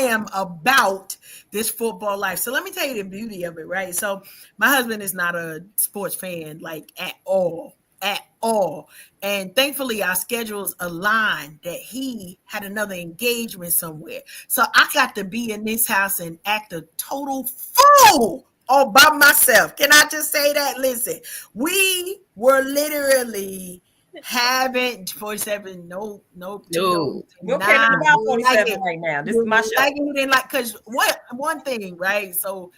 am about this football life. So let me tell you the beauty of it, right? So my husband is not a sports fan, like at all. And thankfully our schedules aligned that he had another engagement somewhere. So I got to be in this house and act a total fool all by myself. Can I just say that? Listen, we were literally having 47. No. We're about 47 right now. This is my show. Because one thing, right? So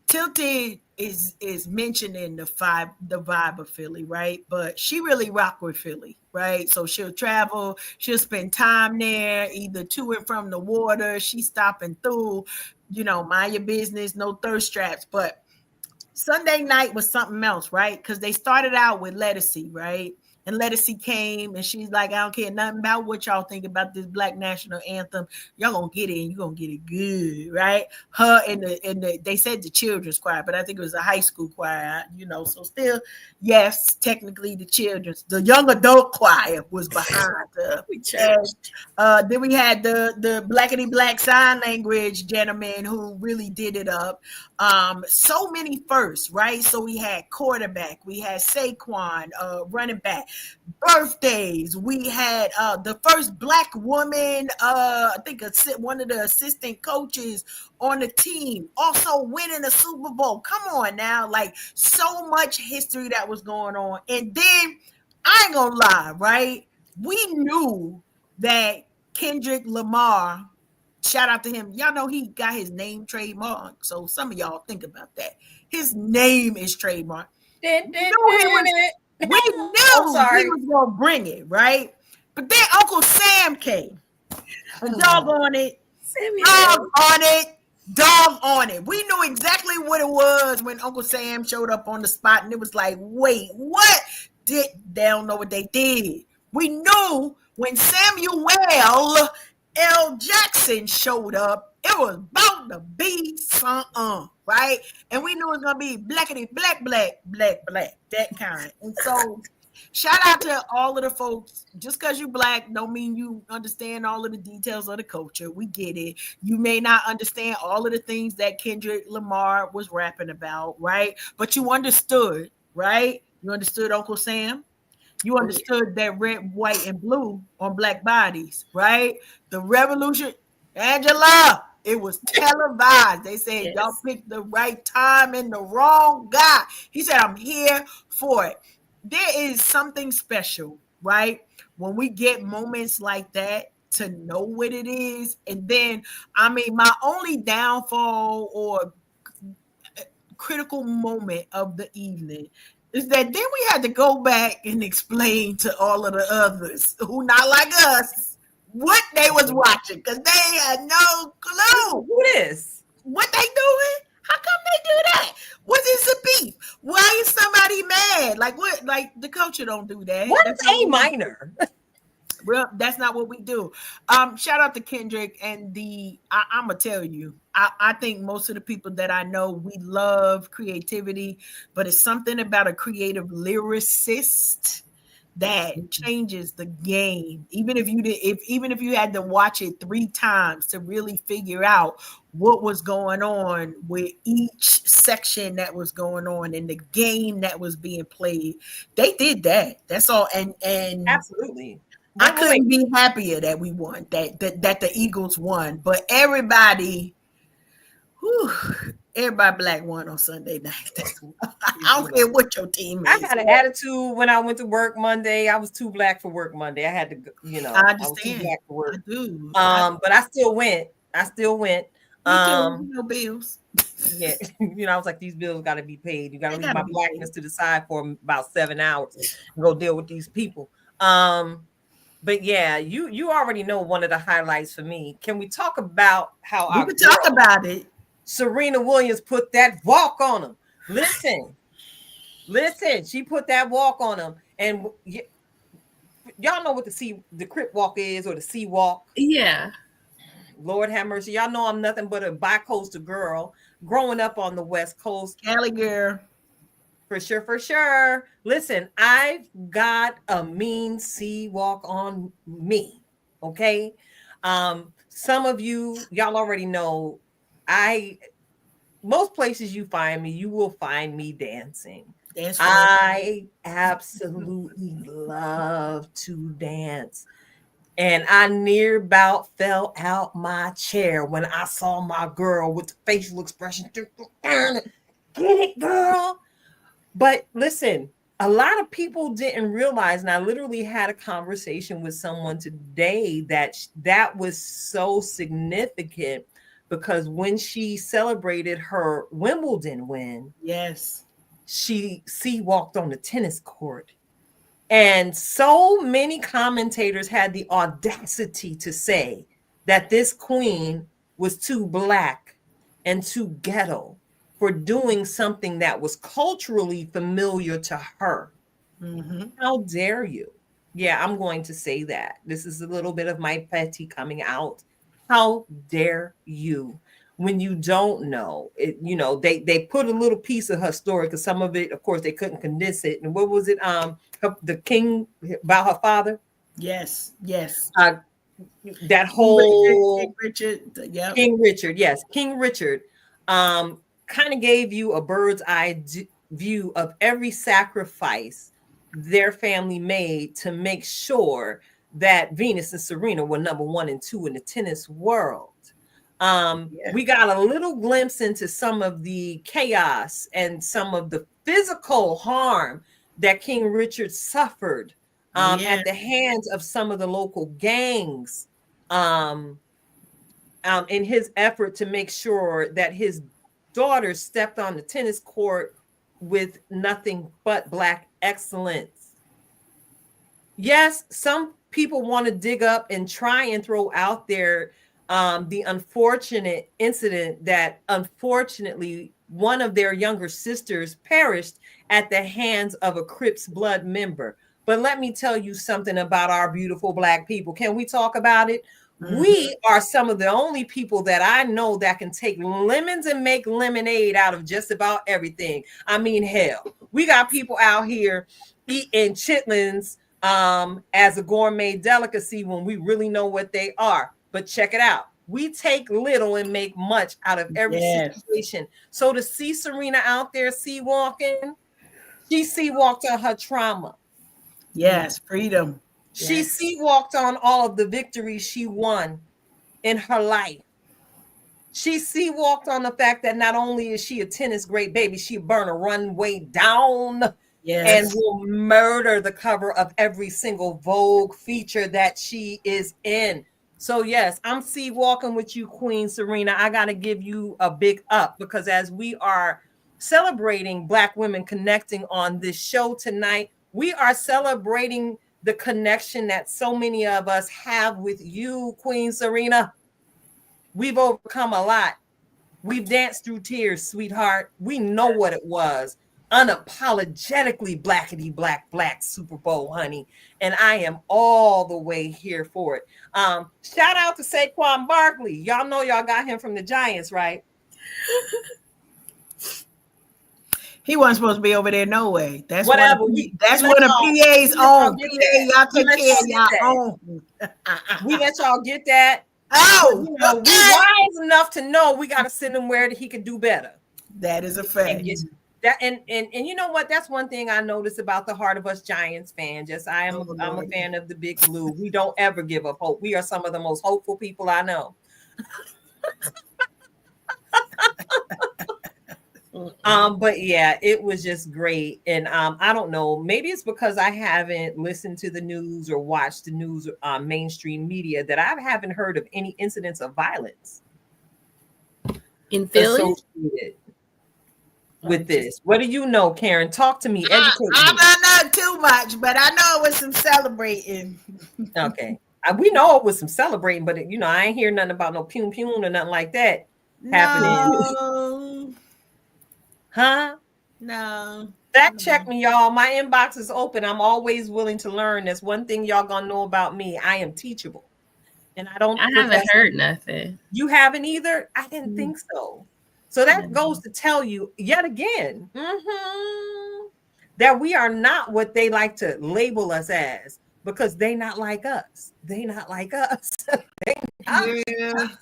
Tilted is mentioning the vibe of Philly, right? But she really rock with Philly, right? So she'll travel, she'll spend time there, either to and from the water. She's stopping through, mind your business, no thirst traps. But Sunday night was something else, right? Because they started out with Lettucey, right? And Lettucey came and she's like, I don't care nothing about what y'all think about this Black national anthem. Y'all gonna get it and you're gonna get it good, right? Her and they said the children's choir, but I think it was a high school choir, so still, yes, technically the young adult choir was behind her. Then we had the blackity black sign language gentleman who really did it up. So many firsts, right? So we had quarterback, we had Saquon, running back, birthdays. We had the first Black woman, I think one of the assistant coaches on the team, also winning a Super Bowl. Come on now, like so much history that was going on. And then I ain't gonna lie, right? We knew that Kendrick Lamar, shout out to him. Y'all know he got his name trademarked. So some of y'all think about that. His name is trademarked. We knew he was going to bring it, right? But then Uncle Sam came. Dog on it. Dog on it. We knew exactly what it was when Uncle Sam showed up on the spot. And it was like, wait, what? They don't know what they did. We knew when Samuel L. Jackson showed up, it was about to be something, right? And we knew it was going to be blackity black, that kind. And so shout out to all of the folks. Just because you Black don't mean you understand all of the details of the culture. We get it. You may not understand all of the things that Kendrick Lamar was rapping about, right? But you understood, right? You understood Uncle Sam. You understood that red, white, and blue on Black bodies, right? The revolution, Angela, it was televised. They said, y'all picked the right time and the wrong guy. He said, I'm here for it. There is something special, right? When we get moments like that to know what it is. And then, I mean, my only downfall or critical moment of the evening is that then we had to go back and explain to all of the others who not like us what they was watching, because they had no clue. Who this? What they doing? How come they do that? What is the beef? Why is somebody mad? Like what? Like the culture don't do that. What is A minor? Well, that's not what we do. Shout out to Kendrick and I'm gonna tell you, I think most of the people that I know, we love creativity, but it's something about a creative lyricist that changes the game. Even if you had to watch it 3 times to really figure out what was going on with each section that was going on and the game that was being played, they did that. That's all. And Absolutely. I couldn't be happier that we won, that the Eagles won. But everybody black won on Sunday night. I don't care what your team is. I had an attitude when I went to work Monday. I was too black for work Monday. I had to, I understand. I was too black for work. I do. But I still went. No bills. Yeah, I was like, these bills got to be paid. You got to leave my blackness to the side for about 7 hours and go deal with these people. But yeah, you already know one of the highlights for me. Can we talk about how we can talk about it? Serena Williams put that walk on him. Listen, she put that walk on him, and y'all know what the Crip walk is, or the C walk. Yeah. Lord have mercy. Y'all know I'm nothing but a bi-coastal girl growing up on the West Coast. Cali girl. For sure. Listen, I've got a mean sea walk on me. Okay. Some of y'all already know, most places you find me, you will find me dancing. I absolutely love to dance. And I near about fell out my chair when I saw my girl with the facial expression. Get it, girl. But listen, a lot of people didn't realize, and I literally had a conversation with someone today that was so significant, because when she celebrated her Wimbledon win, yes, she walked on the tennis court. And so many commentators had the audacity to say that this queen was too black and too ghetto for doing something that was culturally familiar to her. Mm-hmm. How dare you? Yeah, I'm going to say that. This is a little bit of my petty coming out. How dare you? When you don't know it, they put a little piece of her story, because some of it, of course, they couldn't condense it. And what was it? The king, about her father. Yes. That whole King Richard. Yeah. King Richard. Yes, King Richard. Kind of gave you a bird's eye view of every sacrifice their family made to make sure that Venus and Serena were number 1 and 2 in the tennis world. We got a little glimpse into some of the chaos and some of the physical harm that King Richard suffered at the hands of some of the local gangs in his effort to make sure that his daughter stepped on the tennis court with nothing but black excellence. Yes, some people want to dig up and try and throw out there the unfortunate incident that unfortunately one of their younger sisters perished at the hands of a Crips Blood member. But let me tell you something about our beautiful black people. Can we talk about it? Mm-hmm. We are some of the only people that I know that can take lemons and make lemonade out of just about everything. I mean, hell, we got people out here eating chitlins as a gourmet delicacy when we really know what they are. But check it out. We take little and make much out of every situation. So to see Serena out there sea walking, she sea walked on her trauma. Yes, freedom. She sea walked on all of the victories she won in her life. She sea walked on the fact that not only is she a tennis great baby, she burn a runway down and will murder the cover of every single Vogue feature that she is in. So yes, I'm walking with you, Queen Serena. I got to give you a big up because as we are celebrating Black women connecting on this show tonight, we are celebrating the connection that so many of us have with you, Queen Serena. We've overcome a lot. We've danced through tears, sweetheart. We know what it was. Unapologetically blackety black Super Bowl, honey. And I am all the way here for it. Shout out to Saquon Barkley. Y'all know y'all got him from the Giants, right? He wasn't supposed to be over there no way. That's whatever. That's what a PA's own. PA, y'all take care of y'all own. We let y'all get that. Oh, you know, we wise enough to know we got to send him where he could do better. That is a fact. And you know what? That's one thing I noticed about the Heart of Us Giants fans. Yes, I'm a fan of the Big Blue. We don't ever give up hope. We are some of the most hopeful people I know. But yeah, it was just great. And I don't know, maybe it's because I haven't listened to the news or watched the news mainstream media that I haven't heard of any incidents of violence in Philly with this. What do you know, Karen? Talk to me, educate me. I don't know too much, but I know it was some celebrating. Okay. We know it was some celebrating, but I ain't hear nothing about no pew or nothing like that happening. Huh? No. Fact check me, y'all. My inbox is open. I'm always willing to learn. That's one thing y'all gonna know about me. I am teachable. And I haven't heard nothing. You haven't either? I didn't think so. So that goes to tell you yet again that we are not what they like to label us as because they not like us. They not like us.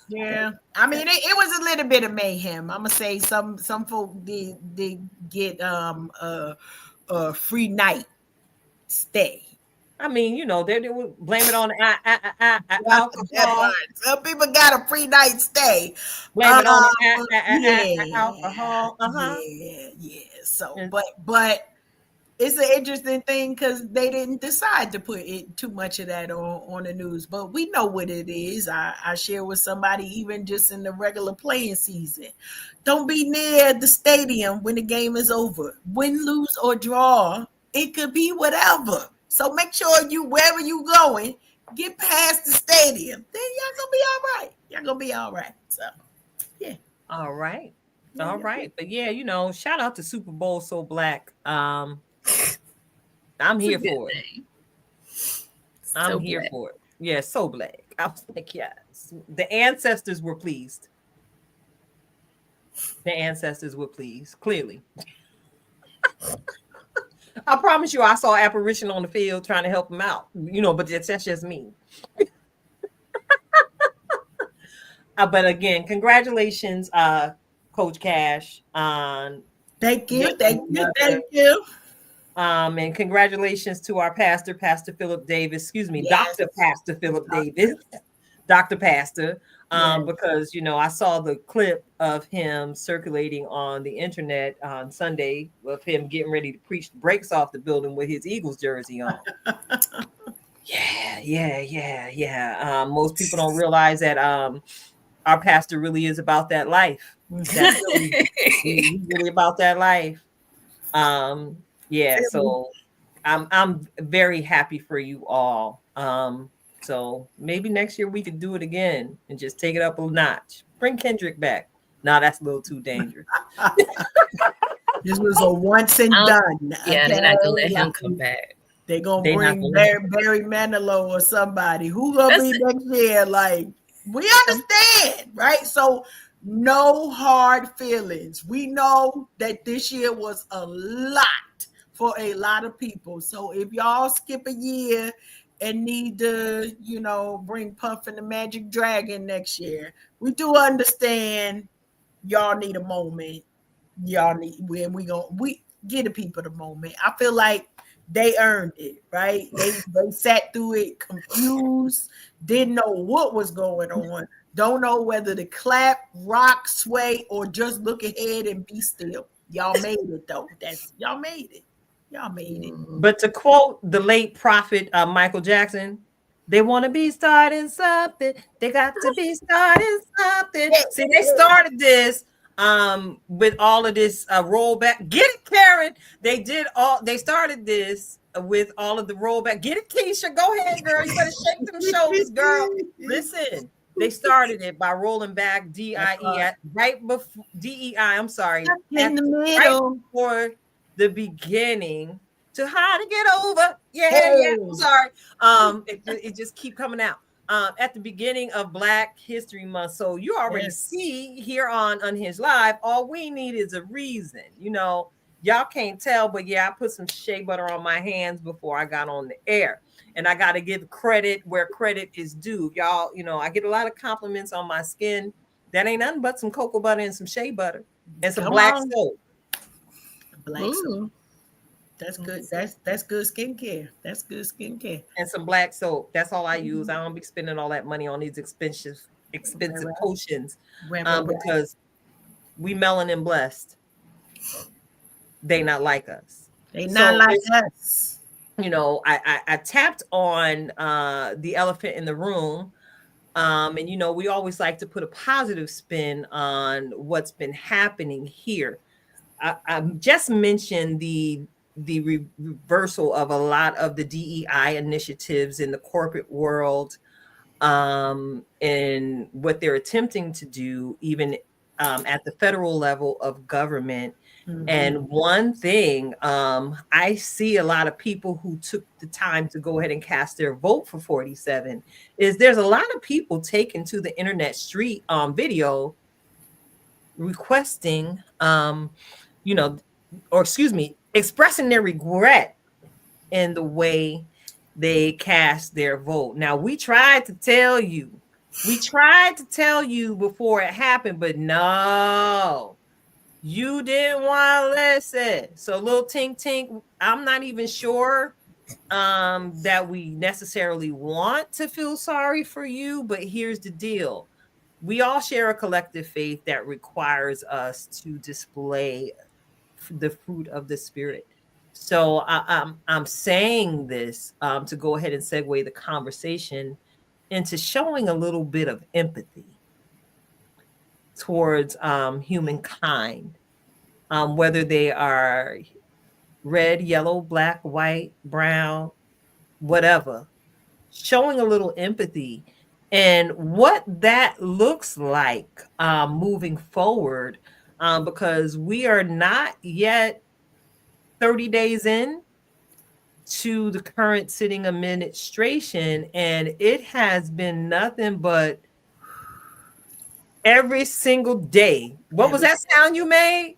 Yeah. I mean, it was a little bit of mayhem. I'm gonna say some folk did get a free night stay. I mean, they would blame it on alcohol. Some people got a free night stay. Blame it on alcohol. Yeah. So, but it's an interesting thing because they didn't decide to put too much of that on the news, but we know what it is. I share with somebody, even just in the regular playing season. Don't be near the stadium when the game is over. Win, lose, or draw, it could be whatever. So make sure wherever you going, get past the stadium. Then y'all gonna be all right. Y'all gonna be all right. So, yeah. All right. All right. But yeah, shout out to Super Bowl So Black. I'm here for it. I'm here for it. Yeah, so black. I was like, yes. The ancestors were pleased. The ancestors were pleased, clearly. I promise you, I saw apparition on the field trying to help him out. But that's just me. But again, congratulations, Coach Cash. Thank you. And congratulations to our pastor, Pastor Philip Davis. Excuse me, yes. Dr. Pastor Philip Davis. Dr. Pastor. Because I saw the clip of him circulating on the internet on Sunday of him getting ready to preach the brakes off the building with his Eagles jersey on. Yeah. Most people don't realize that our pastor really is about that life. That's he's really about that life. So I'm very happy for you all. So maybe next year we could do it again and just take it up a notch. Bring Kendrick back. No, that's a little too dangerous. This was a once and done. Yeah, okay? They're not gonna let him come back. They're gonna bring Barry Manilow or somebody. Who gonna be next year? Like, we understand, right? So no hard feelings. We know that this year was a lot for a lot of people. So if y'all skip a year and need to, bring Puff and the Magic Dragon next year, we do understand y'all need a moment. We get the people the moment. I feel like they earned it, right? They sat through it confused, didn't know what was going on, don't know whether to clap, rock, sway, or just look ahead and be still. Y'all made it though. Y'all made it. Y'all made it. But to quote the late prophet Michael Jackson, They want to be starting something. They got to be starting something. See, they started this with all of this rollback. Get it, Karen. They started this with all of the rollback. Get it, Keisha. Go ahead, girl. You better shake them shoulders, girl. Listen, they started it by rolling back DIE at right before DEI. I'm sorry, in the right middle. before the beginning to how to get over. Yeah, Hey. I'm sorry. It just keep coming out. At the beginning of Black History Month. So you already see here on Unhinged Live, all we need is a reason. You know, y'all can't tell, but yeah, I put some shea butter on my hands before I got on the air. And I got to give credit where credit is due. Y'all, you know, I get a lot of compliments on my skin. That ain't nothing but some cocoa butter and some shea butter and some black soap. Black soap. That's good. That's good skincare. That's good skincare. And some black soap. That's all I use. I don't be spending all that money on these expensive potions because we melanin blessed. They not like us. They not like us. You know, I tapped on the elephant in the room. And you know, we always like to put a positive spin on what's been happening here. I just mentioned the reversal of a lot of the DEI initiatives in the corporate world, and what they're attempting to do, even at the federal level of government. Mm-hmm. And one thing, I see a lot of people who took the time to go ahead and cast their vote for 47 is there's a lot of people taken to the internet street video requesting, you know, or excuse me, expressing their regret in the way they cast their vote. Now, we tried to tell you before it happened, but no, you didn't want to listen. So little tink tink, I'm not even sure that we necessarily want to feel sorry for you, but here's the deal. We all share a collective faith that requires us to display the fruit of the Spirit. So I'm saying this to go ahead and segue the conversation into showing a little bit of empathy towards humankind, whether they are red, yellow, black, white, brown, whatever, showing a little empathy and what that looks like moving forward, because we are not yet 30 days in to the current sitting administration, and it has been nothing but every single day. What was that sound you made?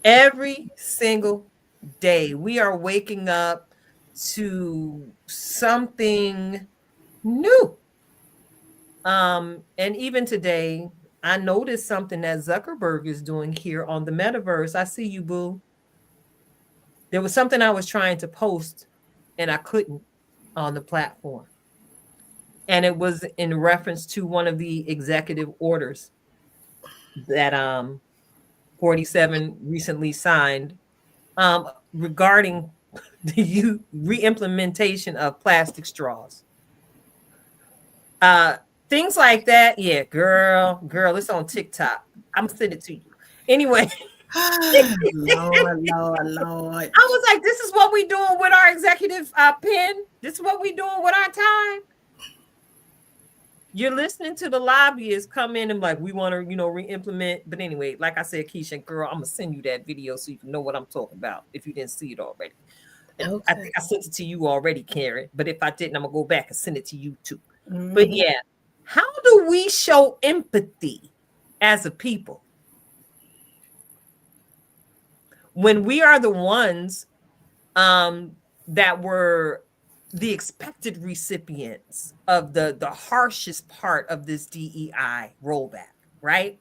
Every single day we are waking up to something new. And even today, I noticed something that Zuckerberg is doing here on the metaverse. I see you, boo. There was something I was trying to post and I couldn't on the platform. And it was in reference to one of the executive orders that 47 recently signed regarding the re-implementation of plastic straws. Things like that. Yeah, girl, it's on TikTok. I'm gonna send it to you. Anyway. Lord. I was like, this is what we doing with our executive pen. This is what we doing with our time. You're listening to the lobbyists come in and like, we want to, you know, re-implement. But anyway, like I said, Keisha, girl, I'm gonna send you that video so you can know what I'm talking about if you didn't see it already. Okay. I think I sent it to you already, Karen. But if I didn't, I'm gonna go back and send it to you too. Mm-hmm. But yeah, how do we show empathy as a people when we are the ones that were the expected recipients of the harshest part of this DEI rollback, right?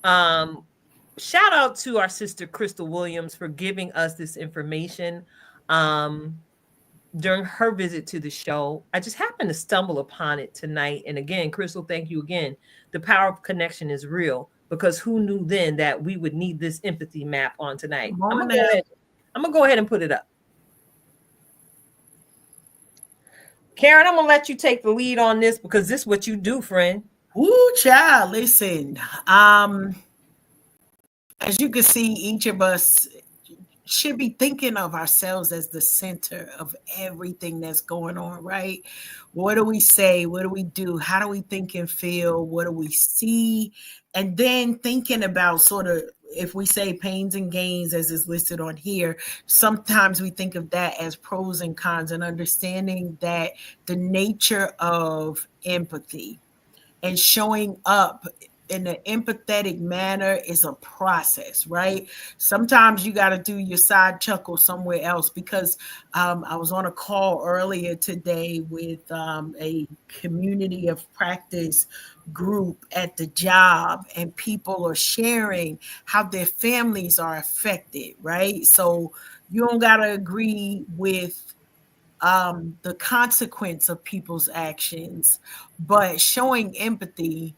Shout out to our sister Crystal Williams for giving us this information during her visit to the show. I just happened to stumble upon it tonight. And again, Crystal, thank you again. The power of connection is real, because who knew then that we would need this empathy map on tonight? I'm gonna go ahead and put it up. Karen, I'm gonna let you take the lead on this because this is what you do, friend. Ooh, child, listen. As you can see, each of us should be thinking of ourselves as the center of everything that's going on, right? What do we say? What do we do? How do we think and feel? What do we see? And then thinking about sort of, if we say pains and gains as is listed on here, sometimes we think of that as pros and cons, and understanding that the nature of empathy and showing up in an empathetic manner is a process, right? Sometimes you got to do your side chuckle somewhere else, because I was on a call earlier today with a community of practice group at the job, and people are sharing how their families are affected, right? So you don't got to agree with the consequence of people's actions, but showing empathy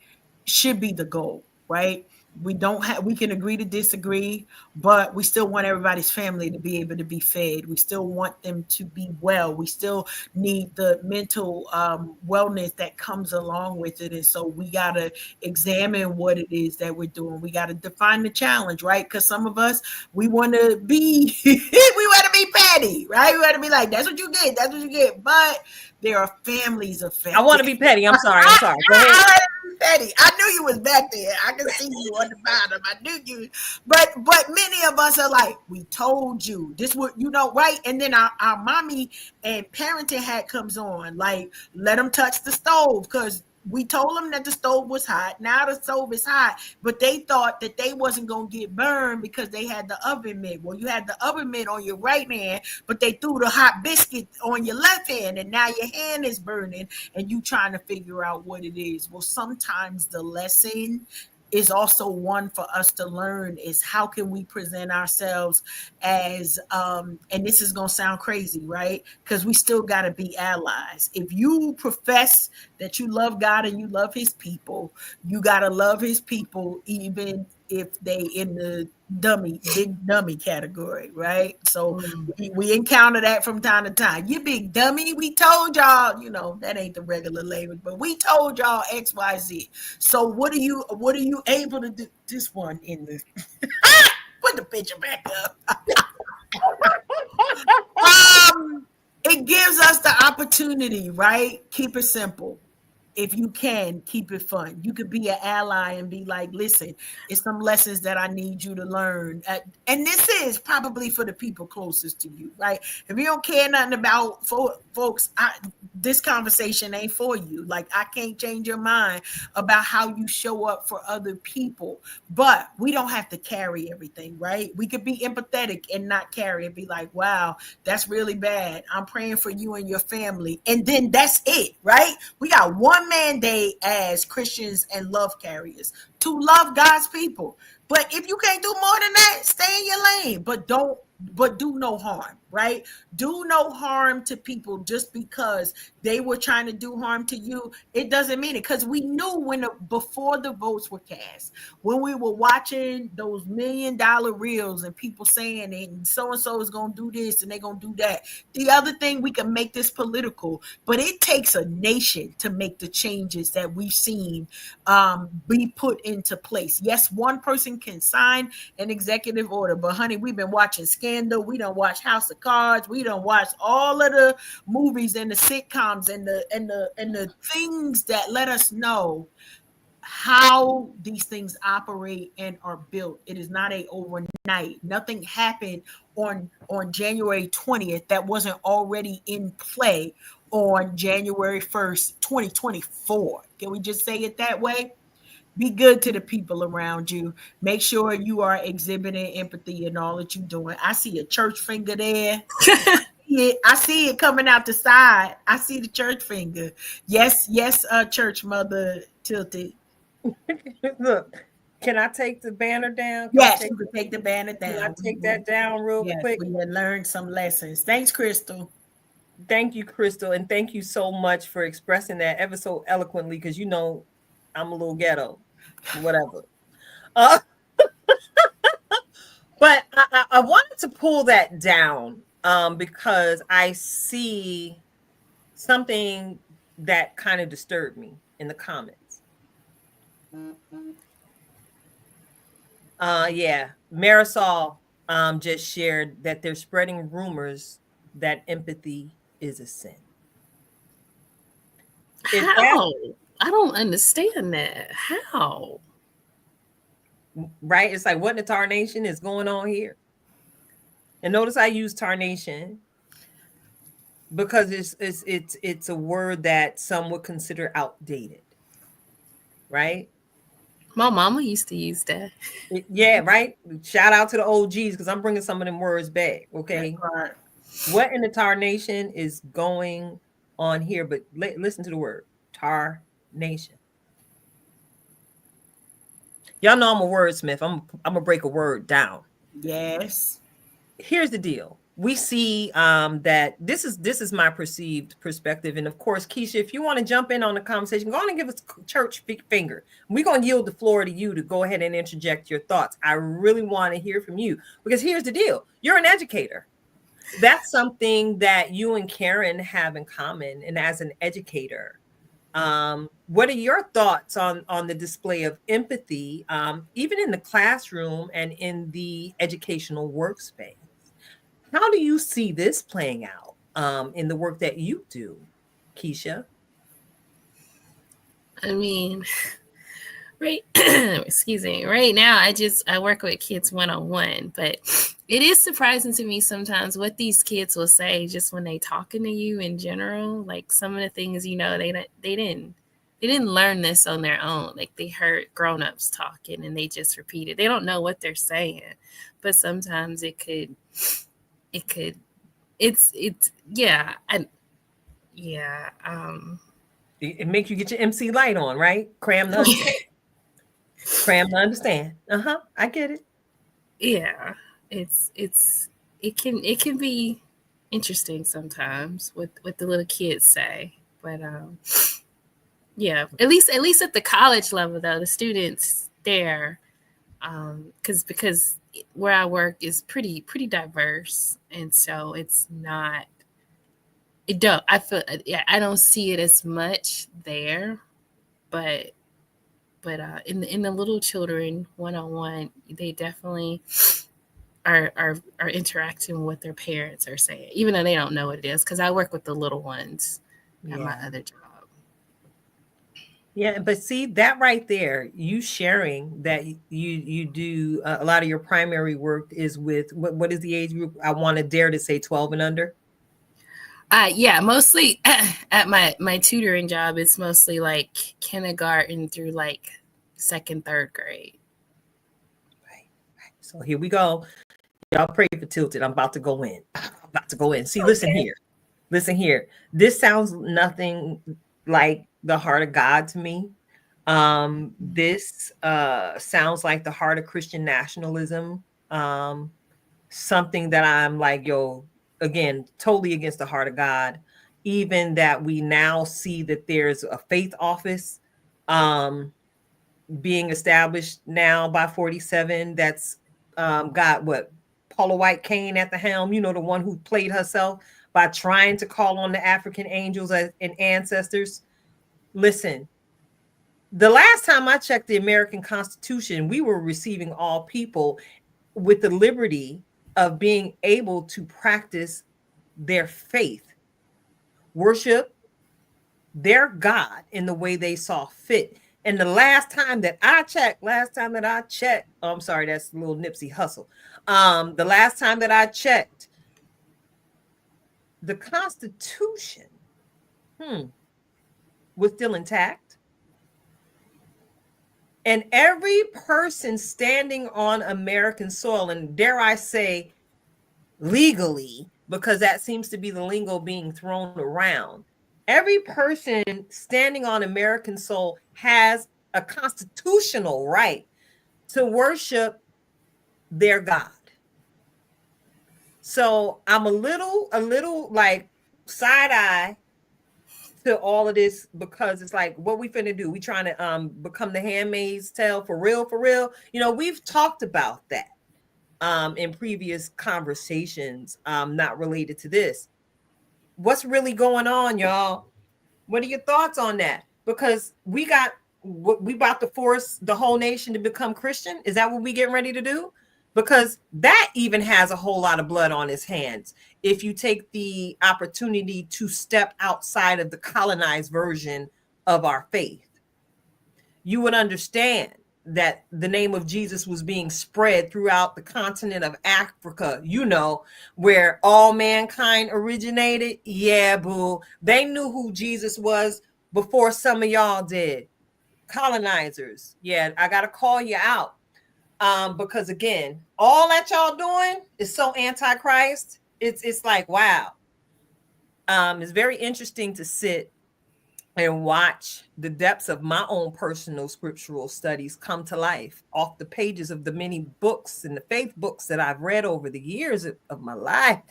should be the goal, right? We can agree to disagree, but we still want everybody's family to be able to be fed. We still want them to be well. We still need the mental wellness that comes along with it. And so we got to examine what it is that we're doing. We got to define the challenge, right? Because some of us, we want to be, we want to be petty, right? We want to be like, that's what you get. That's what you get. But there are families affected. I want to be petty. I'm sorry. Go ahead. Petty. I knew you was back there. I can see you on the bottom. I knew you. But many of us are like, we told you. This would, right? And then our mommy and parenting hat comes on. Like, let them touch the stove, because we told them that the stove was hot. Now the stove is hot, but they thought that they wasn't going to get burned because they had the oven mitt. Well, you had the oven mitt on your right hand, but they threw the hot biscuit on your left hand, and now your hand is burning, and you trying to figure out what it is. Well, sometimes the lesson is also one for us to learn, is how can we present ourselves as, and this is going to sound crazy, right? Because we still got to be allies. If you profess that you love God and you love his people, you got to love his people, even if they in the big dummy category, right? So we encounter that from time to time. You big dummy, we told y'all, that ain't the regular language, but we told y'all XYZ. So what are you able to do? This one in the put the picture back up. It gives us the opportunity, right? Keep it simple. If you can, keep it fun. You could be an ally and be like, listen, it's some lessons that I need you to learn. And this is probably for the people closest to you, right? If you don't care nothing about folks, this conversation ain't for you. Like, I can't change your mind about how you show up for other people, but we don't have to carry everything, right? We could be empathetic and not carry and be like, wow, that's really bad. I'm praying for you and your family. And then that's it, right? We got one mandate as Christians and love carriers to love God's people. But if you can't do more than that, stay in your lane, but do no harm, right? Do no harm to people just because they were trying to do harm to you. It doesn't mean it, because we knew before the votes were cast, when we were watching those $1 million reels and people saying, and so-and-so is going to do this and they're going to do that. The other thing, we can make this political, but it takes a nation to make the changes that we've seen be put into place. Yes, one person can sign an executive order, but honey, we've been watching Scandal. We don't watch House of Cards. We don't watch all of the movies and the sitcoms and the things that let us know how these things operate and are built. It is not a overnight. Nothing happened on January 20th that wasn't already in play on January 1st, 2024. Can we just say it that way? Be good to the people around you. Make sure you are exhibiting empathy in all that you're doing. I see a church finger there. I see it coming out the side. I see the church finger. Yes, church mother Tilted. Look, can I take the banner down? Yes, you can take the banner down. Can I take that down real quick? We have learned some lessons. Thanks, Crystal. Thank you, Crystal. And thank you so much for expressing that ever so eloquently, because I'm a little ghetto, whatever. But I wanted to pull that down because I see something that kind of disturbed me in the comments. Yeah, Marisol just shared that they're spreading rumors that empathy is a sin. Is that How? I don't understand that. How? right? It's like, what in the tarnation is going on here? And notice I use tarnation because it's a word that some would consider outdated, right? My mama used to use that. Yeah, right. Shout out to the OGs because I'm bringing some of them words back. Okay, Right. what in the tarnation is going on here? But listen to the word tarnation. Y'all know I'm a wordsmith. I'm gonna break a word down. Yes. Here's the deal. We see that this is my perceived perspective, and of course, Kisha, if you want to jump in on the conversation, go on and give us a church finger. We're gonna yield the floor to you to go ahead and interject your thoughts. I really want to hear from you because here's the deal: you're an educator. That's something that you and Karen have in common, and as an educator, what are your thoughts on the display of empathy, even in the classroom and in the educational workspace? How do you see this playing out in the work that you do, Kisha? I mean, right excuse me, right now I work with kids one-on-one, but it is surprising to me sometimes what these kids will say just when they talking to you in general. Like some of the things, they didn't learn this on their own. Like they heard grown-ups talking and they just repeat it. They don't know what they're saying, but sometimes it's yeah. It makes you get your MC light on, right? Cram to understand. Cram to understand. I get it. Yeah, it can be interesting sometimes what the little kids say, but yeah, at least at the college level though, the students there, because where I work is pretty diverse, and so it's not. It don't. I feel. Yeah, I don't see it as much there, but in the little children one-on-one, they definitely are interacting with what their parents are saying, even though they don't know what it is. Because I work with the little ones at my other job. Yeah, but see that right there, you sharing that you do a lot of your primary work is with what is the age group? I want to dare to say 12 and under. Yeah, mostly at my tutoring job, it's mostly like kindergarten through like second, third grade. Right. So here we go. Y'all pray for Tilted. I'm about to go in. See, okay. Listen here. This sounds nothing like the heart of God to me. This sounds like the heart of Christian nationalism. Something that I'm like, yo, again, totally against the heart of God. Even that we now see that there's a faith office being established now by 47 that's got what, Paula White Kane at the helm, the one who played herself by trying to call on the African angels and ancestors. Listen, the last time I checked the American Constitution, we were receiving all people with the liberty of being able to practice their faith, worship their God in the way they saw fit. And the last time that I checked, oh, I'm sorry, that's a little Nipsey Hussle. The last time that I checked, the Constitution was still intact. And every person standing on American soil, and dare I say legally, because that seems to be the lingo being thrown around, every person standing on American soil has a constitutional right to worship their God. So I'm a little like side eye to all of this because it's like, what we finna do? We trying to become the Handmaid's Tale for real? We've talked about that in previous conversations, not related to this. What's really going on, y'all? What are your thoughts on that? Because we about to force the whole nation to become Christian. Is that what we getting ready to do? Because that even has a whole lot of blood on his hands. If you take the opportunity to step outside of the colonized version of our faith, you would understand that the name of Jesus was being spread throughout the continent of Africa, where all mankind originated. Yeah, boo. They knew who Jesus was before some of y'all did. Colonizers. Yeah, I got to call you out. Because again, all that y'all doing is so antichrist. It's like, wow. It's very interesting to sit and watch the depths of my own personal scriptural studies come to life off the pages of the many books and the faith books that I've read over the years of my life.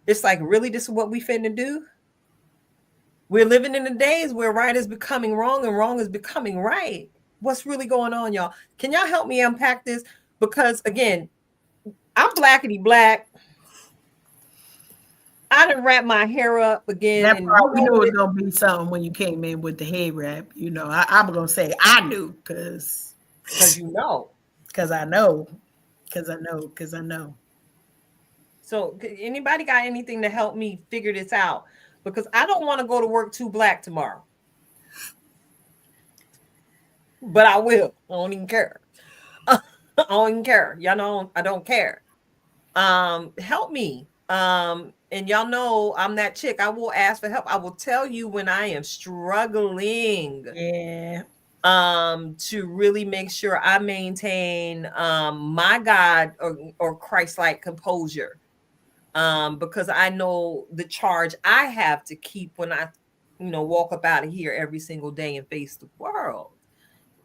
It's like, really, this is what we finna do? We're living in the days where right is becoming wrong and wrong is becoming right. What's really going on, y'all? Can y'all help me unpack this? Because again, I'm blackety black. I done wrap my hair up again. That And part, we knew it was gonna be something when you came in with the head wrap. I'm gonna say I knew because I know. So anybody got anything to help me figure this out? Because I don't want to go to work too black tomorrow. But I will. I don't even care. I don't even care. Y'all know I don't care. Help me. And y'all know I'm that chick. I will ask for help. I will tell you when I am struggling. Yeah. To really make sure I maintain my God or Christ-like composure. Because I know the charge I have to keep when I, walk up out of here every single day and face the world.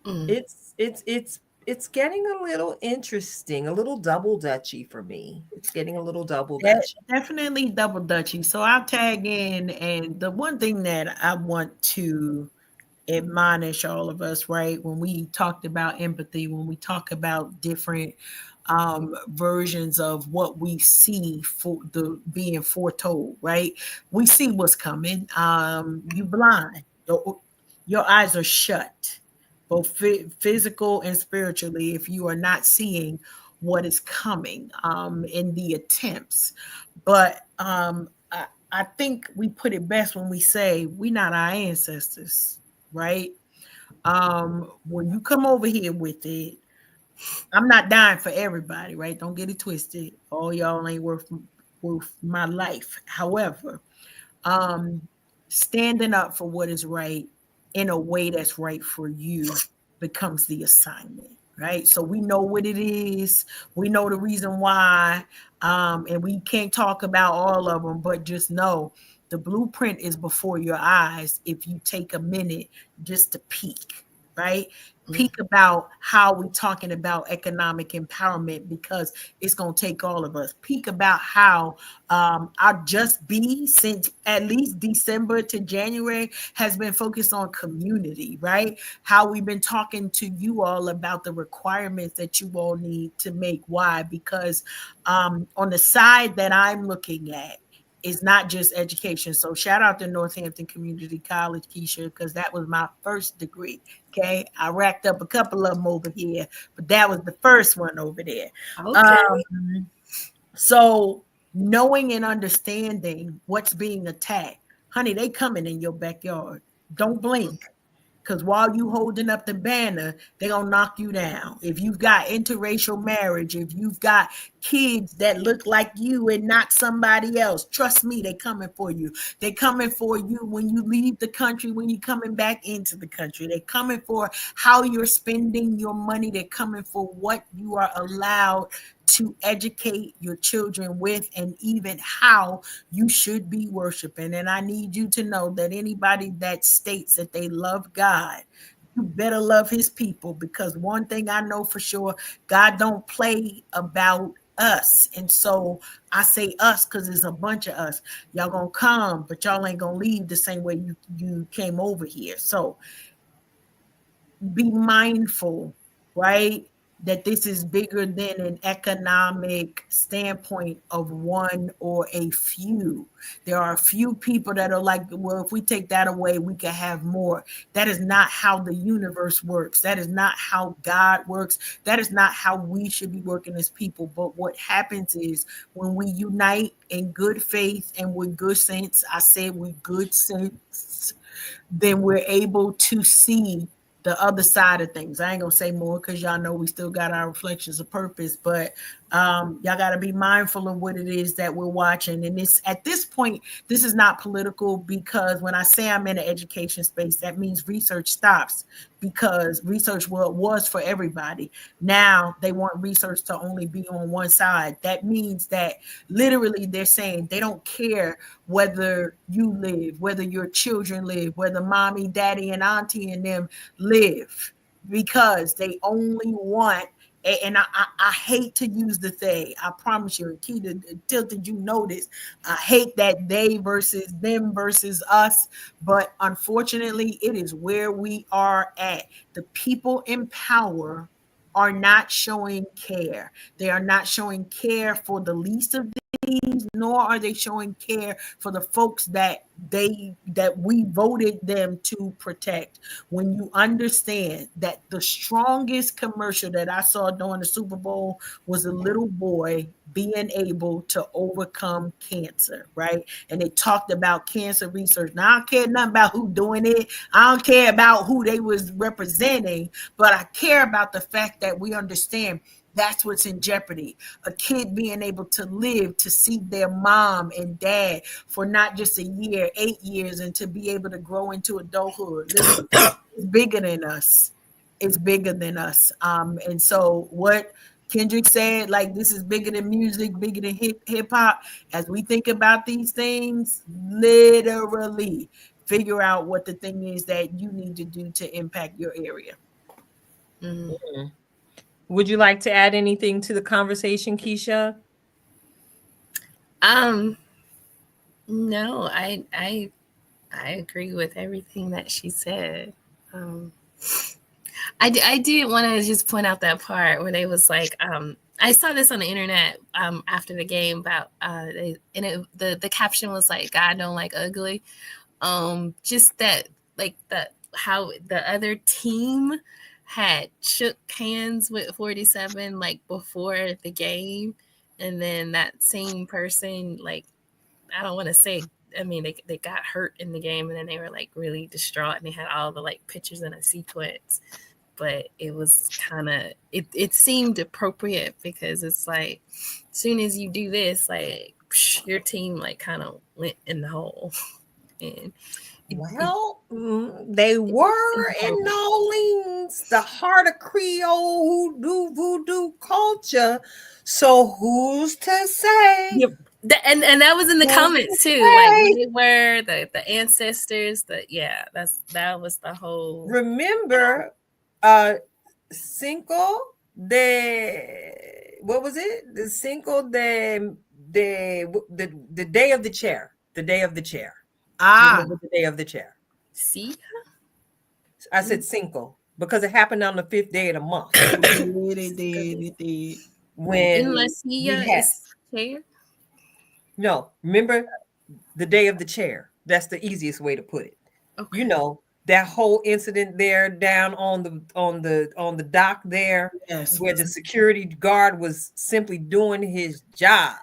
It's getting a little interesting, a little double dutchy for me. It's getting a little double dutchy. Definitely double dutchy. So I'll tag in, and the one thing that I want to admonish all of us, right? When we talked about empathy, when we talk about different versions of what we see for the being foretold, right? We see what's coming. You blind, your eyes are shut, both physical and spiritually, if you are not seeing what is coming in the attempts. But I think we put it best when we say we're not our ancestors, right? When you come over here with it, I'm not dying for everybody, right? Don't get it twisted. All y'all ain't worth my life. However, standing up for what is right in a way that's right for you becomes the assignment, right? So we know what it is. We know the reason why. And we can't talk about all of them, but just know the blueprint is before your eyes if you take a minute just to peek, right? Peek about how we're talking about economic empowerment, because it's going to take all of us. Peek about how our Just Be since at least December to January has been focused on community, right? How we've been talking to you all about the requirements that you all need to make. Why? Because on the side that I'm looking at, is not just education. So shout out to Northampton Community College, Kisha, because that was my first degree. Okay. I racked up a couple of them over here, but that was the first one over there. Okay. So knowing and understanding what's being attacked, honey, they coming in your backyard. Don't blink. Because while you holding up the banner, they're going to knock you down. If you've got interracial marriage, if you've got kids that look like you and not somebody else, trust me, they're coming for you. They're coming for you when you leave the country, when you're coming back into the country. They're coming for how you're spending your money. They're coming for what you are allowed to educate your children with, and even how you should be worshiping. And I need you to know that anybody that states that they love God, you better love his people, because one thing I know for sure, God don't play about us. And so I say us because it's a bunch of us. Y'all gonna come, but y'all ain't gonna leave the same way you came over here. So be mindful, right? that this is bigger than an economic standpoint of one or a few. There are a few people that are like, well, if we take that away, we can have more. That is not how the universe works. That is not how God works. That is not how we should be working as people. But what happens is when we unite in good faith and with good sense, I said with good sense, then we're able to see the other side of things. I ain't gonna say more because y'all know we still got our reflections of purpose, but y'all got to be mindful of what it is that we're watching. And this, at this point, this is not political, because when I say I'm in an education space, that means research stops, because research was for everybody. Now they want research to only be on one side. That means that literally they're saying they don't care whether you live, whether your children live, whether mommy, daddy, and auntie and them live, because they only want, and I hate to use the they. I promise you, Keita tilted, you know this. I hate that they versus them versus us, but unfortunately, it is where we are at. The people in power are not showing care. They are not showing care for the least of these, nor are they showing care for the folks that we voted them to protect. When you understand that the strongest commercial that I saw during the Super Bowl was a little boy being able to overcome cancer, right? And they talked about cancer research. Now, I don't care nothing about who doing it. I don't care about who they was representing, but I care about the fact that we understand that's what's in jeopardy. A kid being able to live to see their mom and dad for not just a year, 8 years, and to be able to grow into adulthood. Listen, it's bigger than us. It's bigger than us. And so what Kendrick said, like, this is bigger than music, bigger than hip hop. As we think about these things, literally figure out what the thing is that you need to do to impact your area. Mm-hmm. Would you like to add anything to the conversation, Kisha? No, I agree with everything that she said. I did want to just point out that part where they was like, I saw this on the internet after the game about the caption was like, God don't like ugly. Just that, like, how the other team had shook hands with 47 like before the game, and then that same person, like, I don't want to say, I mean, they got hurt in the game, and then they were like really distraught, and they had all the like pictures in a sequence. But it was kind of, it seemed appropriate, because it's like, as soon as you do this, like, your team like kind of went in the hole. And they were in New Orleans, the heart of Creole voodoo culture. So who's to say? Yep. And that was in the comments too. Like, they were the ancestors. That was the whole. Remember, Cinco de, what was it? The Cinco de the day of the chair. The day of the chair. The day of the chair. See, I said Cinco because it happened on the 5th day of the month. It did. When unless is chair. No, remember the day of the chair. That's the easiest way to put it. Okay. You know, that whole incident there down on the dock there, yes, where the security guard was simply doing his job.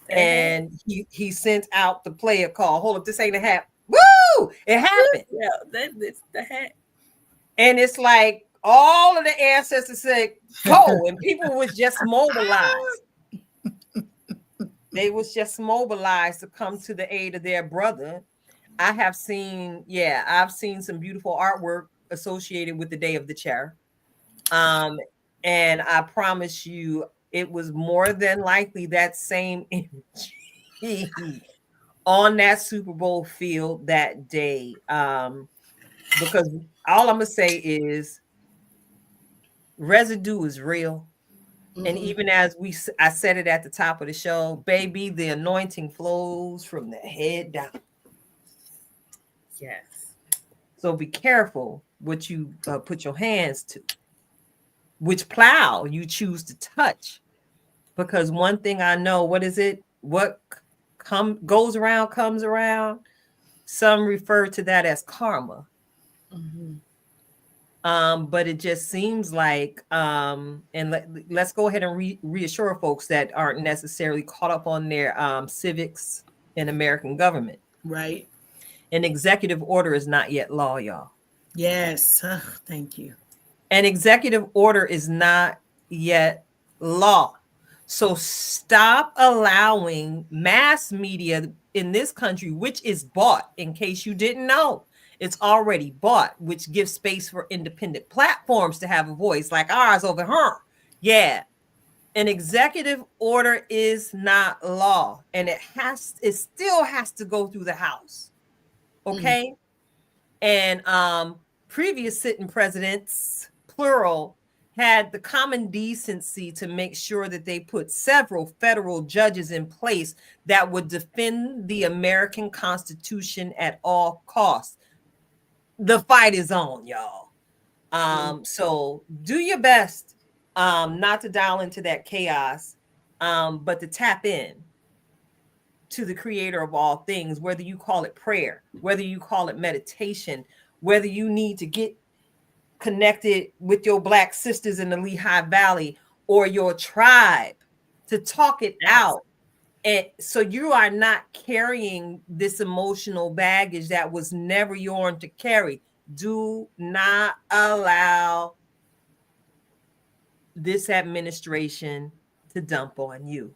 And he sent out the player call. Hold up, this ain't a hat. Woo! It happened. Yeah, that's the hat. And it's like all of the ancestors said, go, and people was just mobilized. They was just mobilized to come to the aid of their brother. I've seen some beautiful artwork associated with the Day of the Chair. And I promise you, it was more than likely that same energy on that Super Bowl field that day. Because all I'm gonna say is residue is real. Mm-hmm. And even as I said it at the top of the show, baby, the anointing flows from the head down. Yes. So be careful what you put your hands to. which plow you choose to touch. Because one thing I know, what is it? What goes around comes around. Some refer to that as karma. But it just seems like, let's go ahead and reassure folks that aren't necessarily caught up on their civics and American government. Right. An executive order is not yet law, y'all. Yes. Thank you. An executive order is not yet law. So stop allowing mass media in this country, which is bought, in case you didn't know. It's already bought, which gives space for independent platforms to have a voice like ours over here. Yeah. An executive order is not law, and it still has to go through the House. Okay. And previous sitting presidents, plural, had the common decency to make sure that they put several federal judges in place that would defend the American Constitution at all costs. The fight is on, y'all. So do your best not to dial into that chaos, but to tap in to the creator of all things, whether you call it prayer, whether you call it meditation, whether you need to get connected with your Black sisters in the Lehigh Valley or your tribe to talk it out. And so you are not carrying this emotional baggage that was never yours to carry. Do not allow this administration to dump on you,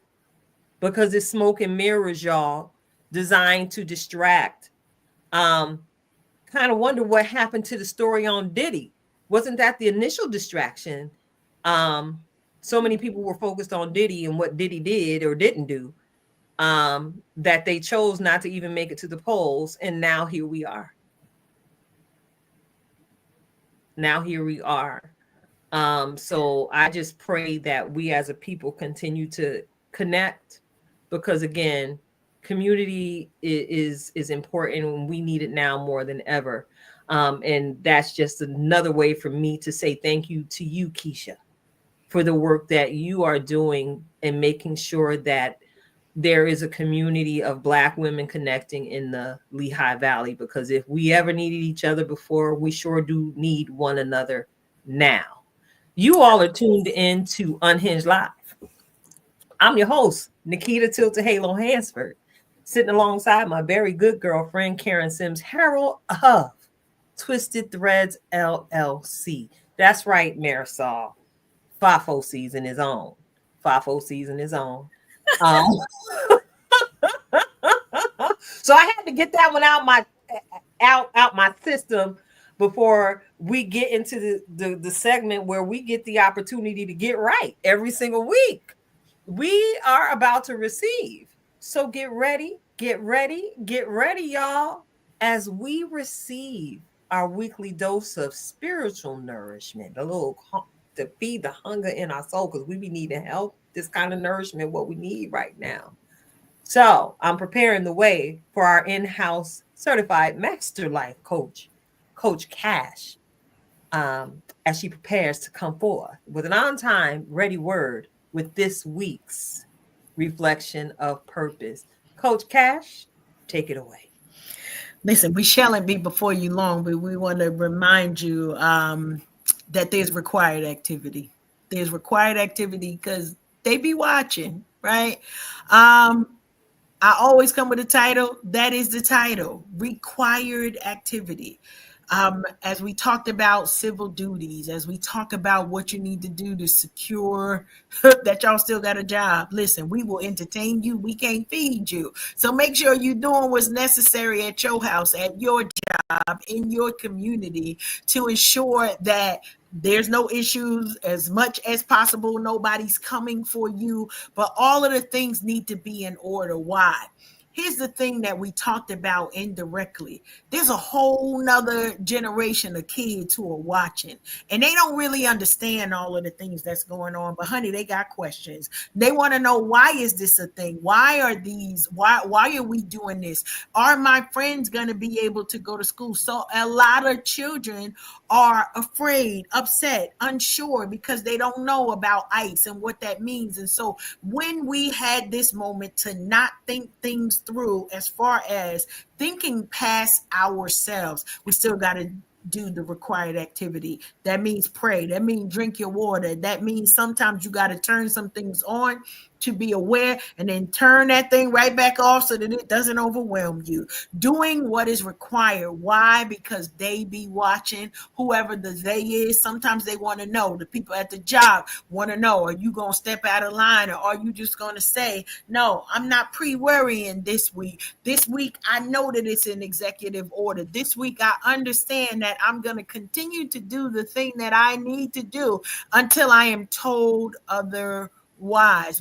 because it's smoke and mirrors, y'all, designed to distract. Kind of wonder what happened to the story on Diddy. Wasn't that the initial distraction? So many people were focused on Diddy and what Diddy did or didn't do, that they chose not to even make it to the polls. And now here we are. So I just pray that we as a people continue to connect, because again, community is important, and we need it now more than ever. And that's just another way for me to say thank you to you, Kisha, for the work that you are doing and making sure that there is a community of Black women connecting in the Lehigh Valley. Because if we ever needed each other before, we sure do need one another now. You all are tuned in to Unhinged Live. I'm your host, Nikita Tilta Halo Hansford, sitting alongside my very good girlfriend, Karen Sims Harold of Twisted Threads LLC. That's right, Marisol. FIFO season is on. So I had to get that one out my system before we get into the segment where we get the opportunity to get right every single week. We are about to receive. So get ready, y'all, as we receive our weekly dose of spiritual nourishment, a little to feed the hunger in our soul, because we be needing help. This kind of nourishment, what we need right now. So I'm preparing the way for our in-house certified master life coach, Coach Cash, as she prepares to come forth with an on-time, ready word with this week's reflection of purpose. Coach Cash, take it away. Listen, we shalln't be before you long, but we want to remind you that there's required activity. There's required activity because they be watching, right? I always come with a title. That is the title, required activity. As we talked about civil duties, as we talk about what you need to do to secure that y'all still got a job. Listen, we will entertain you. We can't feed you. So make sure you're doing what's necessary at your house, at your job, in your community to ensure that there's no issues as much as possible. Nobody's coming for you, but all of the things need to be in order. Why? here's the thing that we talked about indirectly. There's a whole nother generation of kids who are watching, and they don't really understand all of the things that's going on. But honey, they got questions. They want to know, why is this a thing? Why are we doing this? Are my friends going to be able to go to school? So a lot of children are afraid, upset, unsure, because they don't know about ICE and what that means. And so when we had this moment to not think things through, as far as thinking past ourselves, we still got to do the required activity. That means pray. That means drink your water. That means sometimes you got to turn some things on to be aware, and then turn that thing right back off so that it doesn't overwhelm you. Doing what is required. Why? Because they be watching. Whoever the they is, sometimes they want to know. The people at the job want to know, are you going to step out of line, or are you just going to say, no, I'm not pre-worrying this week. This week, I know that it's an executive order. This week, I understand that I'm going to continue to do the thing that I need to do until I am told otherwise.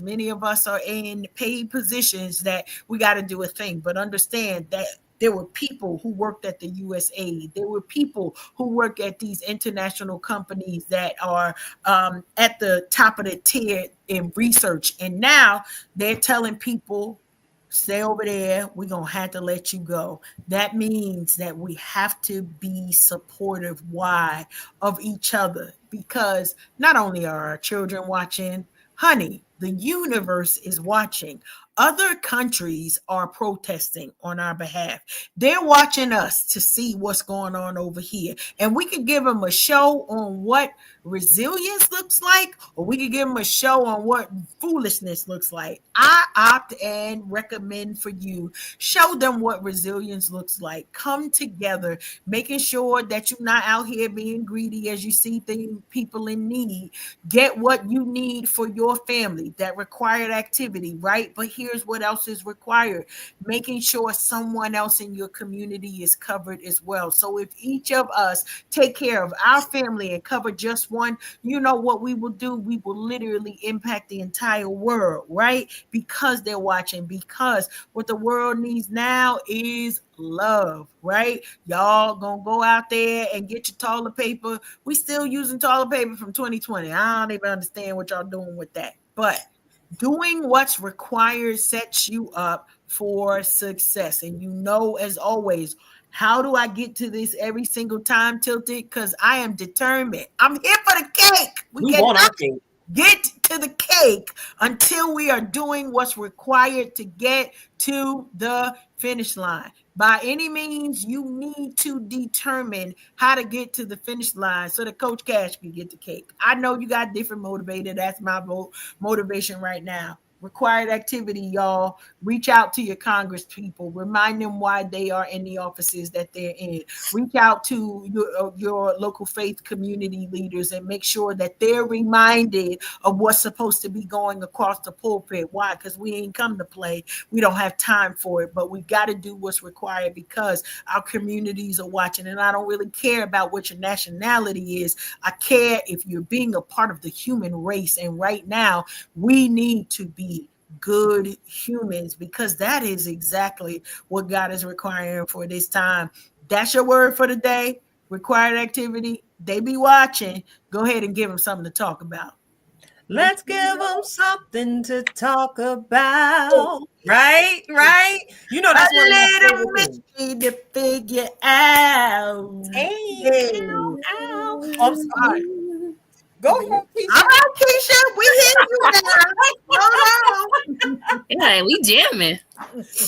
Many of us are in paid positions that we got to do a thing, but understand that there were people who worked at the USAID. There were people who work at these international companies that are at the top of the tier in research. And now they're telling people, stay over there. We're going to have to let you go. That means that we have to be supportive. Why? Of each other. Because not only are our children watching, honey, the universe is watching. Other countries are protesting on our behalf. They're watching us to see what's going on over here. And we could give them a show on what resilience looks like, or we could give them a show on what foolishness looks like. I opt and recommend for you, show them what resilience looks like. Come together, making sure that you're not out here being greedy as you see people in need. Get what you need for your family, that required activity, right? But here's what else is required: making sure someone else in your community is covered as well. So if each of us take care of our family and cover just one, you know what we will do? We will literally impact the entire world, right? Because they're watching, because what the world needs now is love, right? Y'all gonna go out there and get your toilet paper. We still using toilet paper from 2020. I don't even understand what y'all doing with that. But doing what's required sets you up for success. And you know, as always, how do I get to this every single time, Tilted? Because I am determined. I'm here for the cake. We want our cake. Get to the cake until we are doing what's required to get to the finish line. By any means, you need to determine how to get to the finish line so that Coach Cash can get the cake. I know you got different motivator. That's my motivation right now. Required activity, y'all. Reach out to your Congress people. Remind them why they are in the offices that they're in. Reach out to your local faith community leaders and make sure that they're reminded of what's supposed to be going across the pulpit. Why? Because we ain't come to play. We don't have time for it, but we got to do what's required because our communities are watching. And I don't really care about what your nationality is. I care if you're being a part of the human race. And right now, we need to be good humans, because that is exactly what God is requiring for this time. That's your word for the day. Required activity. They be watching. Go ahead and give them something to talk about. Let's give them something to talk about. Right? You know, that's one little mystery to figure out. Hey. Ow. I'm sorry. Go for it, Keisha. All right, Keisha, we hear you now. Hold on. Yeah, we jamming.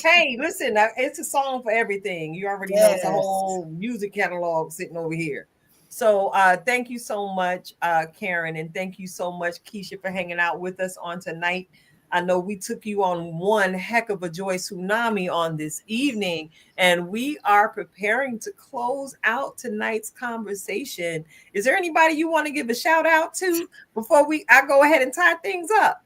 Hey, listen, it's a song for everything. You already know it's a whole music catalog sitting over here. So thank you so much, Karen, and thank you so much, Keisha, for hanging out with us on tonight. I know we took you on one heck of a joy tsunami on this evening, and we are preparing to close out tonight's conversation. Is there anybody you want to give a shout out to before I go ahead and tie things up?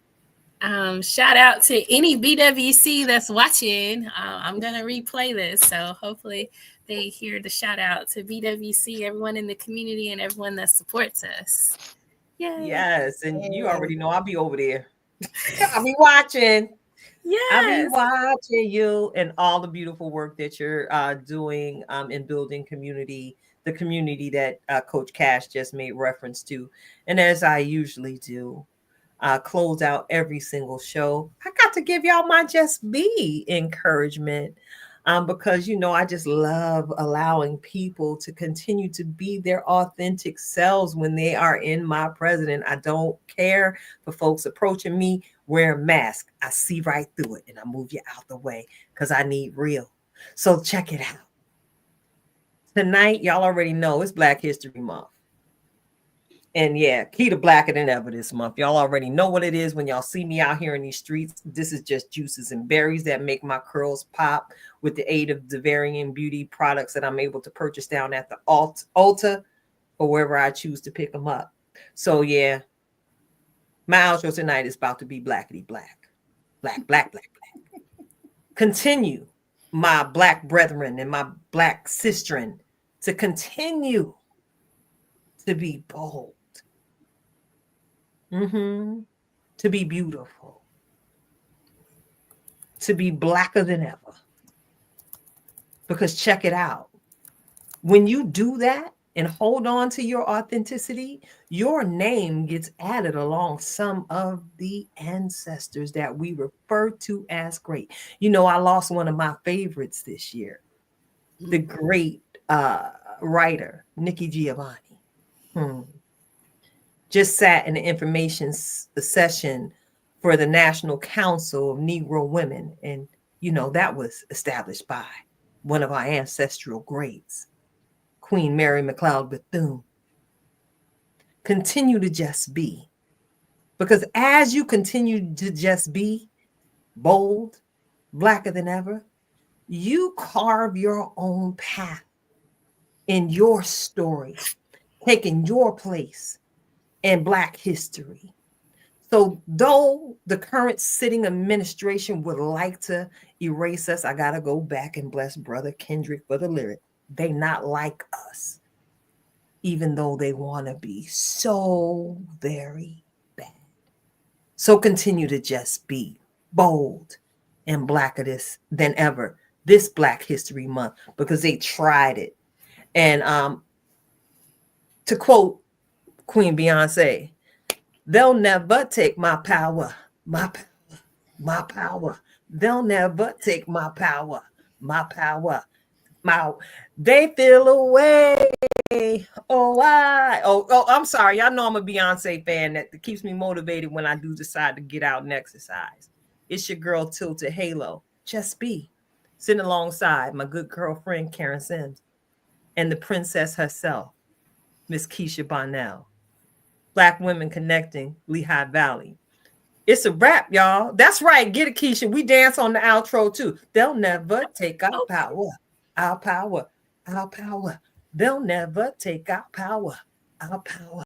Shout out to any BWC that's watching. I'm going to replay this, so hopefully they hear the shout out to BWC, everyone in the community, and everyone that supports us. Yay. Yes, and you already know I'll be over there. I'll be watching. I be Yes. watching you and all the beautiful work that you're doing in building community, the community that Coach Cash just made reference to. And as I usually do, close out every single show, I got to give y'all my just be encouragement. Because I just love allowing people to continue to be their authentic selves when they are in my presence. I don't care for folks approaching me wearing masks. I see right through it and I move you out the way because I need real. So check it out. Tonight, y'all already know it's Black History Month. And yeah, key to blacker than ever this month. Y'all already know what it is when y'all see me out here in these streets. This is just juices and berries that make my curls pop with the aid of the varying beauty products that I'm able to purchase down at the Ulta or wherever I choose to pick them up. So yeah, my outro tonight is about to be blackety black. Black, black, black, black. Continue, my black brethren and my black sistren, to continue to be bold. To be beautiful, to be blacker than ever. Because check it out. When you do that and hold on to your authenticity, your name gets added along some of the ancestors that we refer to as great. I lost one of my favorites this year, the great writer, Nikki Giovanni. Just sat in the information session for the National Council of Negro Women. And, that was established by one of our ancestral greats, Queen Mary McLeod Bethune. Continue to just be. Because as you continue to just be bold, blacker than ever, you carve your own path in your story, taking your place in Black history. So though the current sitting administration would like to erase us, I got to go back and bless Brother Kendrick for the lyric. They not like us, even though they want to be so very bad. So continue to just be bold and blacker than ever this Black History Month, because they tried it. And to quote Queen Beyonce, they'll never take my power, my power, my power. They'll never take my power, my power. They feel away. Oh, why? Oh, I'm sorry. Y'all know I'm a Beyonce fan. That keeps me motivated when I do decide to get out and exercise. It's your girl Tilted Halo. Just be sitting alongside my good girlfriend Karen Sims and the princess herself, Miss Kisha Bonnell. Black women connecting Lehigh Valley. It's a wrap, y'all. That's right. Get it, Keisha. We dance on the outro too. They'll never take our power. Our power. Our power. They'll never take our power. Our power.